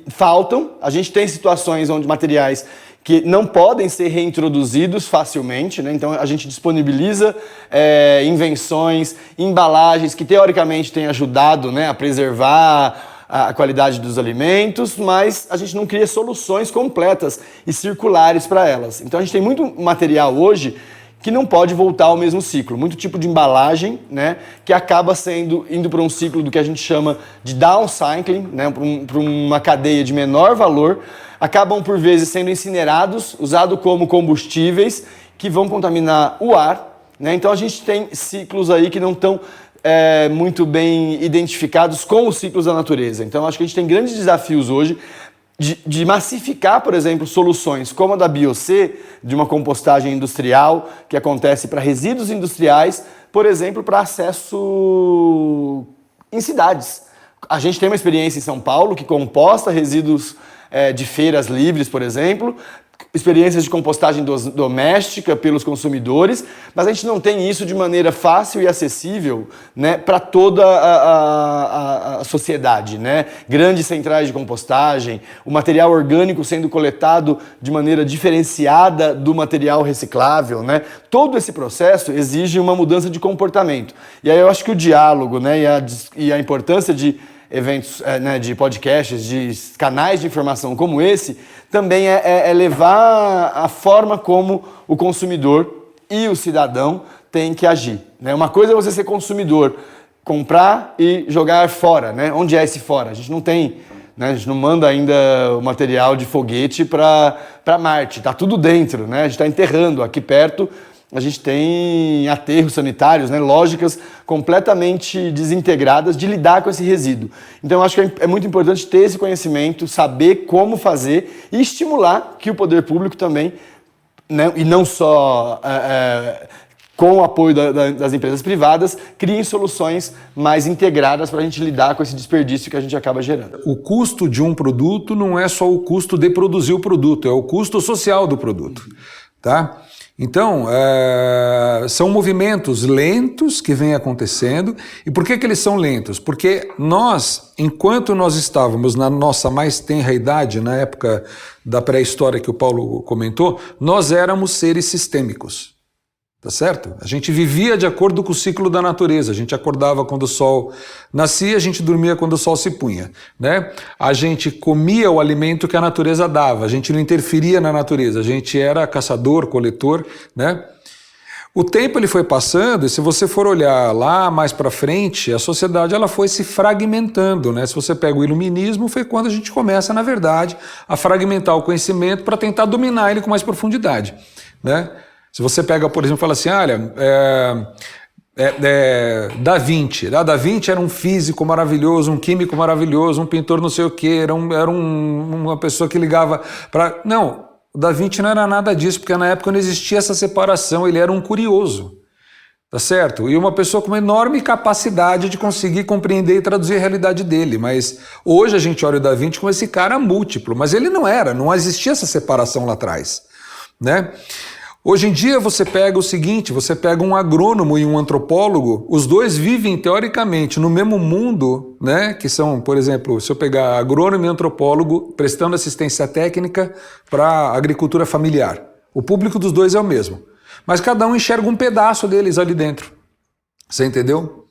faltam, a gente tem situações onde materiais que não podem ser reintroduzidos facilmente, né? Então a gente disponibiliza invenções, embalagens que teoricamente têm ajudado, né, a preservar a qualidade dos alimentos, mas a gente não cria soluções completas e circulares para elas. Então a gente tem muito material hoje que não pode voltar ao mesmo ciclo. Muito tipo de embalagem, né, que acaba indo para um ciclo do que a gente chama de downcycling, né, para uma cadeia de menor valor, acabam por vezes sendo incinerados, usados como combustíveis que vão contaminar o ar, né? Então a gente tem ciclos aí que não estão muito bem identificados com os ciclos da natureza. Então acho que a gente tem grandes desafios hoje de massificar, por exemplo, soluções como a da BioC, de uma compostagem industrial que acontece para resíduos industriais, por exemplo, para acesso em cidades. A gente tem uma experiência em São Paulo que composta resíduos de feiras livres, por exemplo, experiências de compostagem doméstica pelos consumidores, mas a gente não tem isso de maneira fácil e acessível, né, para toda a sociedade, né? Grandes centrais de compostagem, o material orgânico sendo coletado de maneira diferenciada do material reciclável, né? Todo esse processo exige uma mudança de comportamento. E aí eu acho que o diálogo, né, e a importância de eventos, né, de podcasts, de canais de informação como esse, também é levar a forma como o consumidor e o cidadão têm que agir, né? Uma coisa é você ser consumidor, comprar e jogar fora, né? Onde é esse fora? A gente não tem, né? A gente não manda ainda o material de foguete para Marte, está tudo dentro, né? A gente está enterrando aqui perto. A gente tem aterros sanitários, né, lógicas completamente desintegradas de lidar com esse resíduo. Então, eu acho que é muito importante ter esse conhecimento, saber como fazer e estimular que o poder público também, né, e não só com o apoio das empresas privadas, criem soluções mais integradas para a gente lidar com esse desperdício que a gente acaba gerando. O custo de um produto não é só o custo de produzir o produto, é o custo social do produto, tá? Então, são movimentos lentos que vêm acontecendo. E por que eles são lentos? Porque nós, enquanto nós estávamos na nossa mais tenra idade, na época da pré-história que o Paulo comentou, nós éramos seres sistêmicos. Tá certo? A gente vivia de acordo com o ciclo da natureza. A gente acordava quando o sol nascia, a gente dormia quando o sol se punha, né? A gente comia o alimento que a natureza dava, a gente não interferia na natureza, a gente era caçador, coletor, né? O tempo ele foi passando e se você for olhar lá mais para frente, a sociedade ela foi se fragmentando, né? Se você pega o iluminismo, foi quando a gente começa, na verdade, a fragmentar o conhecimento para tentar dominar ele com mais profundidade, né? Se você pega, por exemplo, e fala assim, olha, Da Vinci. Da Vinci era um físico maravilhoso, um químico maravilhoso, um pintor não sei o quê, era uma pessoa que ligava para... Não, o Da Vinci não era nada disso, porque na época não existia essa separação, ele era um curioso, tá certo? E uma pessoa com uma enorme capacidade de conseguir compreender e traduzir a realidade dele, mas hoje a gente olha o Da Vinci como esse cara múltiplo, mas ele não existia essa separação lá atrás, né? Hoje em dia você pega o seguinte, você pega um agrônomo e um antropólogo, os dois vivem teoricamente no mesmo mundo, né? Que são, por exemplo, se eu pegar agrônomo e antropólogo prestando assistência técnica para a agricultura familiar. O público dos dois é o mesmo, mas cada um enxerga um pedaço deles ali dentro. Você entendeu?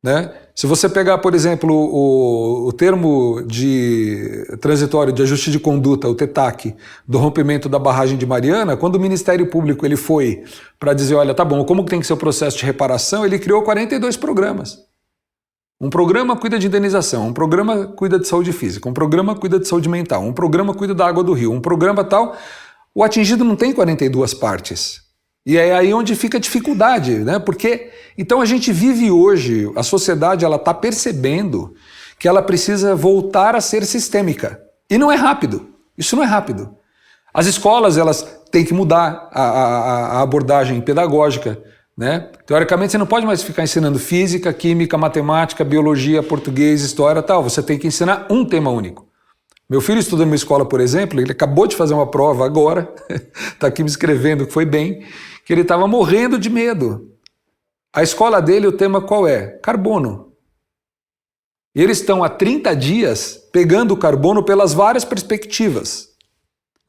Né? Se você pegar, por exemplo, o termo de transitório de ajuste de conduta, o TETAC, do rompimento da barragem de Mariana, quando o Ministério Público ele foi para dizer, olha, tá bom, como que tem que ser o processo de reparação, ele criou 42 programas. Um programa cuida de indenização, um programa cuida de saúde física, um programa cuida de saúde mental, um programa cuida da água do rio, um programa tal. O atingido não tem 42 partes. E é aí onde fica a dificuldade, né? Porque então a gente vive hoje, a sociedade ela está percebendo que ela precisa voltar a ser sistêmica. E não é rápido, isso não é rápido. As escolas elas têm que mudar a abordagem pedagógica, né? Teoricamente você não pode mais ficar ensinando física, química, matemática, biologia, português, história, tal. Você tem que ensinar um tema único. Meu filho estuda numa escola, por exemplo, ele acabou de fazer uma prova agora, está aqui me escrevendo que foi bem, que ele estava morrendo de medo. A escola dele, o tema qual é? Carbono. E eles estão há 30 dias pegando o carbono pelas várias perspectivas,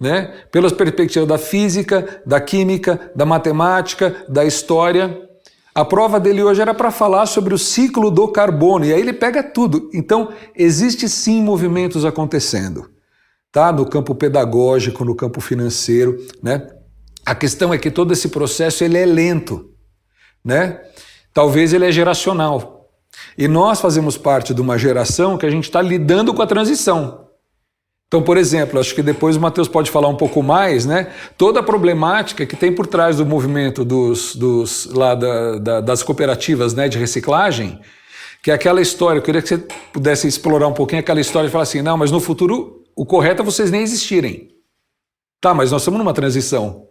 né? Pelas perspectivas da física, da química, da matemática, da história. A prova dele hoje era para falar sobre o ciclo do carbono, e aí ele pega tudo. Então, existe sim movimentos acontecendo, tá? No campo pedagógico, no campo financeiro, né? A questão é que todo esse processo ele é lento, né? Talvez ele é geracional. E nós fazemos parte de uma geração que a gente está lidando com a transição. Então, por exemplo, acho que depois o Matheus pode falar um pouco mais, né? Toda a problemática que tem por trás do movimento das cooperativas, né, de reciclagem, que é aquela história, eu queria que você pudesse explorar um pouquinho aquela história e falar assim, não, mas no futuro o correto é vocês nem existirem. Tá, mas nós estamos numa transição.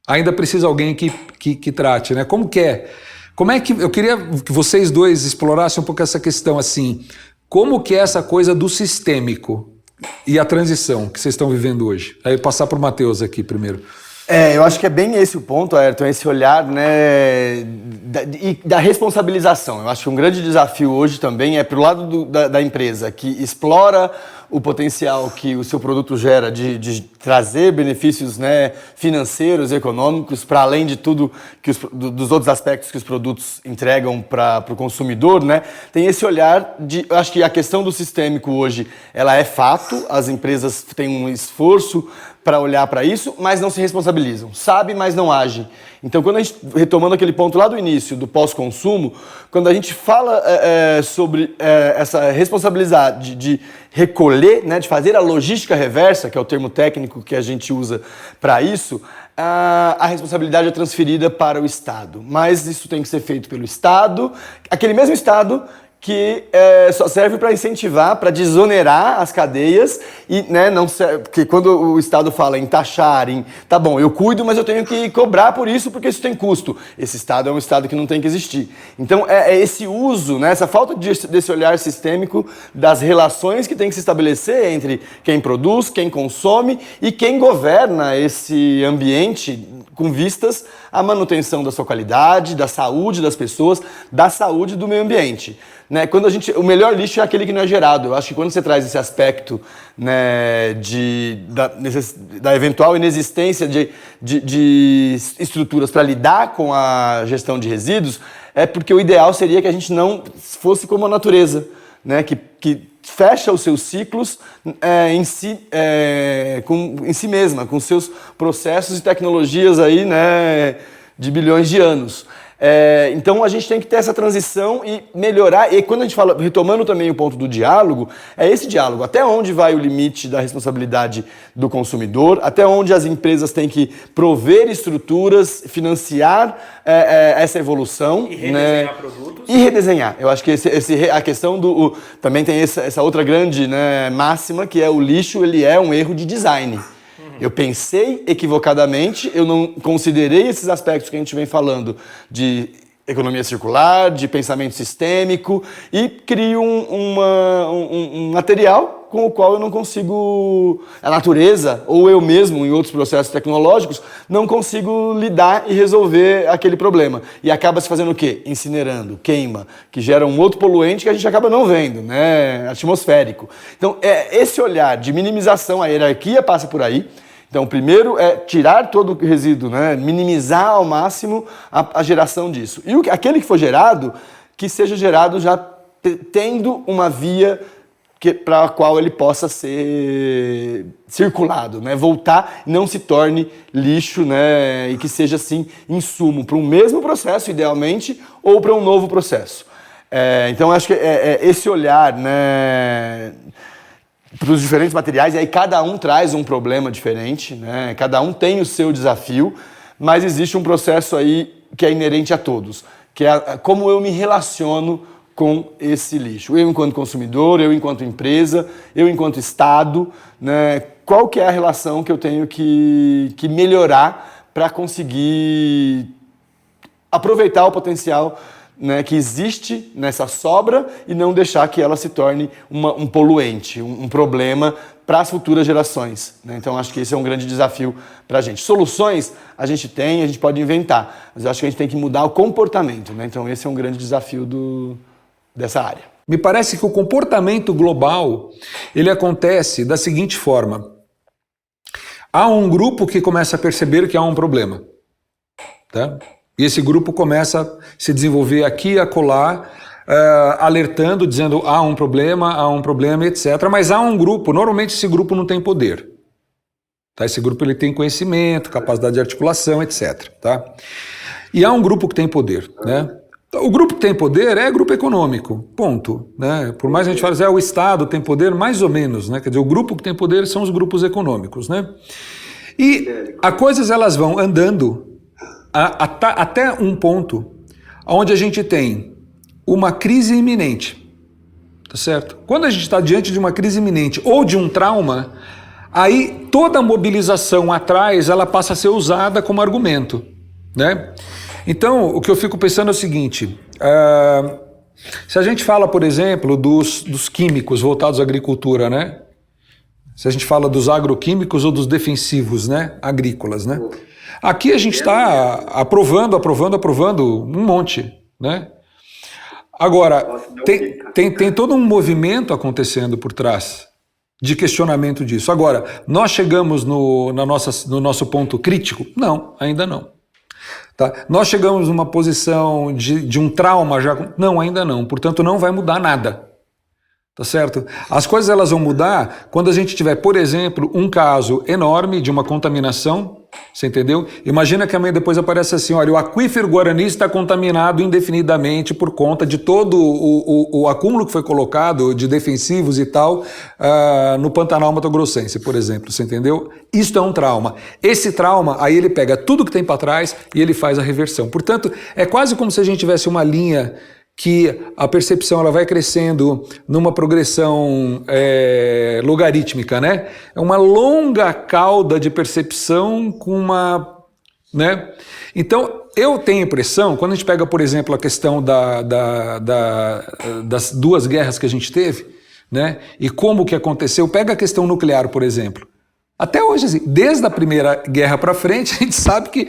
Ainda precisa alguém que trate, né? Como é que eu queria que vocês dois explorassem um pouco essa questão assim, como que é essa coisa do sistêmico e a transição que vocês estão vivendo hoje? Aí passar para o Matheus aqui primeiro. Eu acho que é bem esse o ponto, Ayrton, esse olhar, né, da responsabilização. Eu acho que um grande desafio hoje também é pro lado da empresa que explora o potencial que o seu produto gera de trazer benefícios, né, financeiros, econômicos, para além de tudo dos outros aspectos que os produtos entregam para o consumidor, né? Tem esse olhar eu acho que a questão do sistêmico hoje, ela é fato, as empresas têm um esforço para olhar para isso, mas não se responsabilizam. Sabe, mas não agem. Então, quando a gente, retomando aquele ponto lá do início, do pós-consumo, quando a gente fala sobre essa responsabilidade de recolher, né, de fazer a logística reversa, que é o termo técnico que a gente usa para isso, a responsabilidade é transferida para o Estado. Mas isso tem que ser feito pelo Estado, aquele mesmo Estado que só serve para incentivar, para desonerar as cadeias e, né, não serve, porque quando o Estado fala em taxar, tá bom, eu cuido, mas eu tenho que cobrar por isso porque isso tem custo. Esse Estado é um Estado que não tem que existir. Então é esse uso, né, essa falta desse olhar sistêmico das relações que tem que se estabelecer entre quem produz, quem consome e quem governa esse ambiente com vistas à manutenção da sua qualidade, da saúde das pessoas, da saúde do meio ambiente. Né, o melhor lixo é aquele que não é gerado. Eu acho que quando você traz esse aspecto, né, da eventual inexistência de estruturas para lidar com a gestão de resíduos, é porque o ideal seria que a gente não fosse como a natureza, né, que fecha os seus ciclos em si mesma, com seus processos e tecnologias aí, né, de bilhões de anos. Então a gente tem que ter essa transição e melhorar, e quando a gente fala, retomando também o ponto do diálogo, é esse diálogo, até onde vai o limite da responsabilidade do consumidor, até onde as empresas têm que prover estruturas, financiar essa evolução. E redesenhar, né, produtos. E redesenhar. Eu acho que a questão também tem essa outra grande, né, máxima, que é o lixo, ele é um erro de design. Eu pensei equivocadamente, eu não considerei esses aspectos que a gente vem falando de economia circular, de pensamento sistêmico e crio um material com o qual eu não consigo, a natureza ou eu mesmo em outros processos tecnológicos, não consigo lidar e resolver aquele problema. E acaba se fazendo o quê? Incinerando, queima, que gera um outro poluente que a gente acaba não vendo, né? Atmosférico. Então, esse olhar de minimização, a hierarquia passa por aí. Então, primeiro é tirar todo o resíduo, né? Minimizar ao máximo a geração disso. E aquele que for gerado, que seja gerado já tendo uma via para a qual ele possa ser circulado, né? Voltar e não se torne lixo, né? E que seja, assim, insumo para um mesmo processo, idealmente, ou para um novo processo. Então, acho que esse olhar, né, para os diferentes materiais, e aí cada um traz um problema diferente, né? Cada um tem o seu desafio, mas existe um processo aí que é inerente a todos, que é como eu me relaciono com esse lixo. Eu enquanto consumidor, eu enquanto empresa, eu enquanto Estado, né? Qual que é a relação que eu tenho que melhorar para conseguir aproveitar o potencial, né, que existe nessa sobra e não deixar que ela se torne um poluente, um problema para as futuras gerações, né? Então, acho que esse é um grande desafio para a gente. Soluções a gente tem, a gente pode inventar, mas eu acho que a gente tem que mudar o comportamento, né? Então, esse é um grande desafio dessa área. Me parece que o comportamento global, ele acontece da seguinte forma. Há um grupo que começa a perceber que há um problema, tá? E esse grupo começa a se desenvolver aqui e acolá, alertando, dizendo há um problema, etc. Mas há um grupo, normalmente esse grupo não tem poder. Tá? Esse grupo ele tem conhecimento, capacidade de articulação, etc. Tá? E há um grupo que tem poder, né? O grupo que tem poder é grupo econômico, ponto. Né? Por mais que a gente fale, o Estado tem poder, mais ou menos. Né? Quer dizer, o grupo que tem poder são os grupos econômicos. Né? E as coisas elas vão andando até um ponto onde a gente tem uma crise iminente, tá certo? Quando a gente está diante de uma crise iminente ou de um trauma, aí toda a mobilização atrás ela passa a ser usada como argumento, né? Então, o que eu fico pensando é o seguinte, se a gente fala, por exemplo, dos químicos voltados à agricultura, né? Se a gente fala dos agroquímicos ou dos defensivos, né? Agrícolas, né? Aqui a gente está aprovando um monte, né? Agora, tem todo um movimento acontecendo por trás de questionamento disso. Agora, nós chegamos no nosso ponto crítico? Não, ainda não. Tá? Nós chegamos numa posição de um trauma já? Não, ainda não. Portanto, não vai mudar nada. Tá certo? As coisas elas vão mudar quando a gente tiver, por exemplo, um caso enorme de uma contaminação, você entendeu? Imagina que amanhã depois aparece assim, olha, o aquífero Guarani está contaminado indefinidamente por conta de todo o acúmulo que foi colocado de defensivos e tal no Pantanal Mato-Grossense, por exemplo, você entendeu? Isto é um trauma. Esse trauma, aí ele pega tudo que tem para trás e ele faz a reversão. Portanto, é quase como se a gente tivesse uma linha que a percepção ela vai crescendo numa progressão logarítmica, né? É uma longa cauda de percepção com uma... né? Então, eu tenho a impressão, quando a gente pega, por exemplo, a questão das duas guerras que a gente teve, né? E como que aconteceu, pega a questão nuclear, por exemplo. Até hoje, assim, desde a Primeira Guerra para frente, a gente sabe que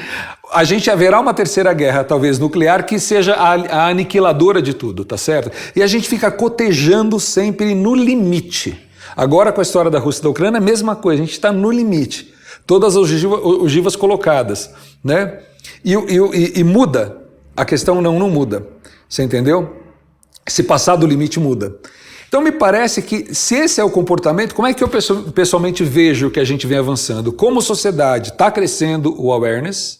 a gente haverá uma terceira guerra, talvez nuclear, que seja a aniquiladora de tudo, tá certo? E a gente fica cotejando sempre no limite. Agora, com a história da Rússia e da Ucrânia, a mesma coisa, a gente está no limite. Todas as ogivas colocadas, né? E muda. A questão não muda. Você entendeu? Se passar do limite, muda. Então me parece que se esse é o comportamento, como é que eu pessoalmente vejo que a gente vem avançando? Como sociedade, está crescendo o awareness,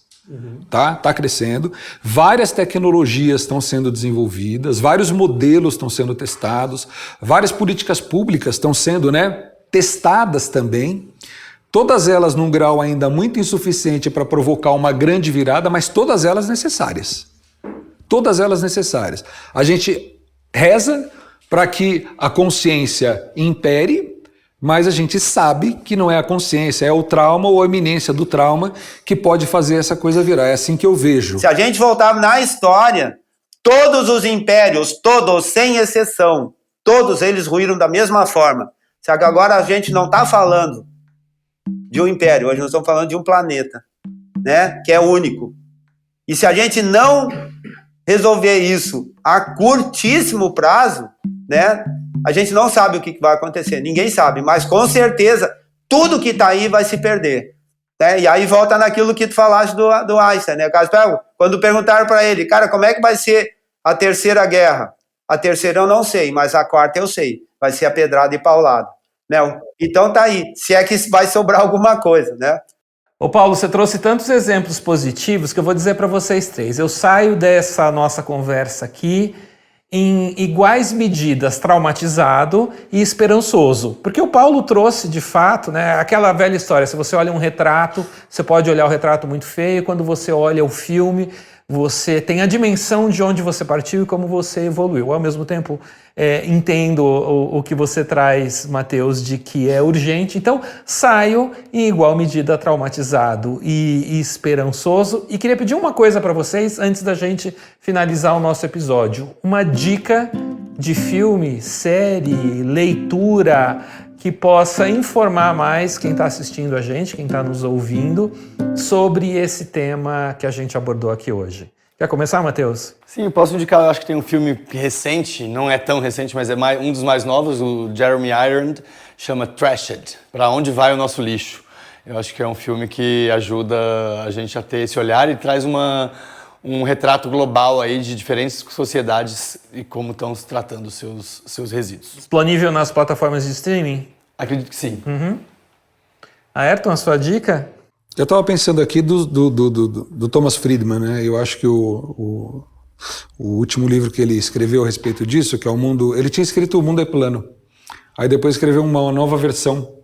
tá crescendo, várias tecnologias estão sendo desenvolvidas, vários modelos estão sendo testados, várias políticas públicas estão sendo, né, testadas também, todas elas num grau ainda muito insuficiente para provocar uma grande virada, mas todas elas necessárias. Todas elas necessárias. A gente reza para que a consciência impere, mas a gente sabe que não é a consciência, é o trauma ou a iminência do trauma que pode fazer essa coisa virar. É assim que eu vejo. Se a gente voltar na história, todos os impérios, todos, sem exceção, todos eles ruíram da mesma forma. Só que agora a gente não está falando de um império, hoje nós estamos falando de um planeta, né, que é único. E se a gente não resolver isso a curtíssimo prazo, né, a gente não sabe o que vai acontecer, ninguém sabe, mas com certeza tudo que está aí vai se perder, né? E aí volta naquilo que tu falaste do Einstein, né? Quando perguntaram para ele, cara, como é que vai ser a terceira guerra? A terceira eu não sei, mas a quarta eu sei. Vai ser a pedrada e paulada. Né? Então tá aí, se é que vai sobrar alguma coisa, né? Ô Paulo, você trouxe tantos exemplos positivos que eu vou dizer para vocês três. Eu saio dessa nossa conversa aqui em iguais medidas traumatizado e esperançoso. Porque o Paulo trouxe, de fato, né, aquela velha história, se você olha um retrato, você pode olhar o retrato muito feio, quando você olha o filme, você tem a dimensão de onde você partiu e como você evoluiu. Ao mesmo tempo, entendo o que você traz, Matheus, de que é urgente. Então, saio em igual medida traumatizado e esperançoso. E queria pedir uma coisa para vocês, antes da gente finalizar o nosso episódio. Uma dica de filme, série, leitura, que possa informar mais quem está assistindo a gente, quem está nos ouvindo, sobre esse tema que a gente abordou aqui hoje. Quer começar, Matheus? Sim, eu posso indicar, eu acho que tem um filme recente, não é tão recente, mas é um dos mais novos, o Jeremy Irons, chama Trashed, Para Onde Vai o Nosso Lixo. Eu acho que é um filme que ajuda a gente a ter esse olhar e traz um retrato global aí de diferentes sociedades e como estão se tratando os seus resíduos. Disponível nas plataformas de streaming? Acredito que sim. Ayrton, a sua dica? Eu estava pensando aqui do Thomas Friedman, né? Eu acho que o último livro que ele escreveu a respeito disso, que é O Mundo... Ele tinha escrito O Mundo é Plano. Aí depois escreveu uma nova versão,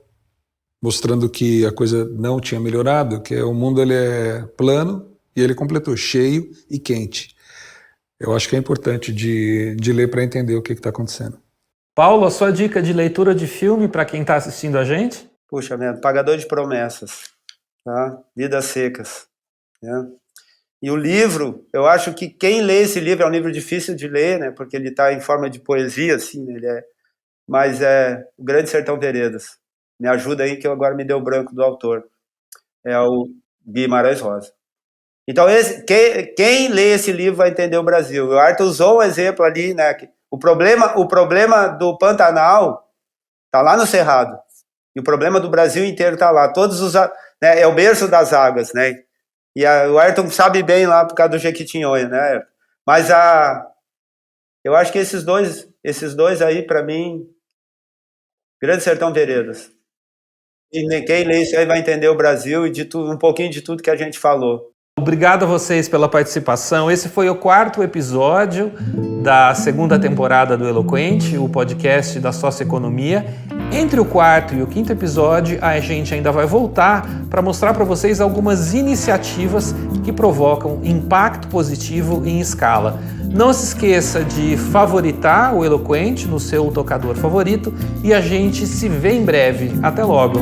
mostrando que a coisa não tinha melhorado, que o mundo ele é plano, e ele completou, cheio e quente. Eu acho que é importante de ler para entender o que está acontecendo. Paulo, a sua dica de leitura de filme para quem está assistindo a gente? Puxa merda, Pagador de Promessas, tá? Vidas Secas. Né? E o livro, eu acho que quem lê esse livro, é um livro difícil de ler, né? Porque ele está em forma de poesia, assim, né? Mas é O Grande Sertão Veredas. Me ajuda aí, que eu agora me deu branco do autor. É o Guimarães Rosa. Então, quem lê esse livro vai entender o Brasil. O Ayrton usou um exemplo ali, né? O problema do Pantanal está lá no Cerrado. E o problema do Brasil inteiro está lá. Né, é o berço das águas, né? E o Ayrton sabe bem lá por causa do Jequitinhonha, né? Mas eu acho que esses dois aí, para mim, Grande Sertão Veredas. E quem lê isso aí vai entender o Brasil e um pouquinho de tudo que a gente falou. Obrigado a vocês pela participação. Esse foi o 4º episódio da 2ª temporada do Eloquente, o podcast da Socioeconomia. Entre o 4º e o 5º episódio, a gente ainda vai voltar para mostrar para vocês algumas iniciativas que provocam impacto positivo em escala. Não se esqueça de favoritar o Eloquente no seu tocador favorito e a gente se vê em breve. Até logo!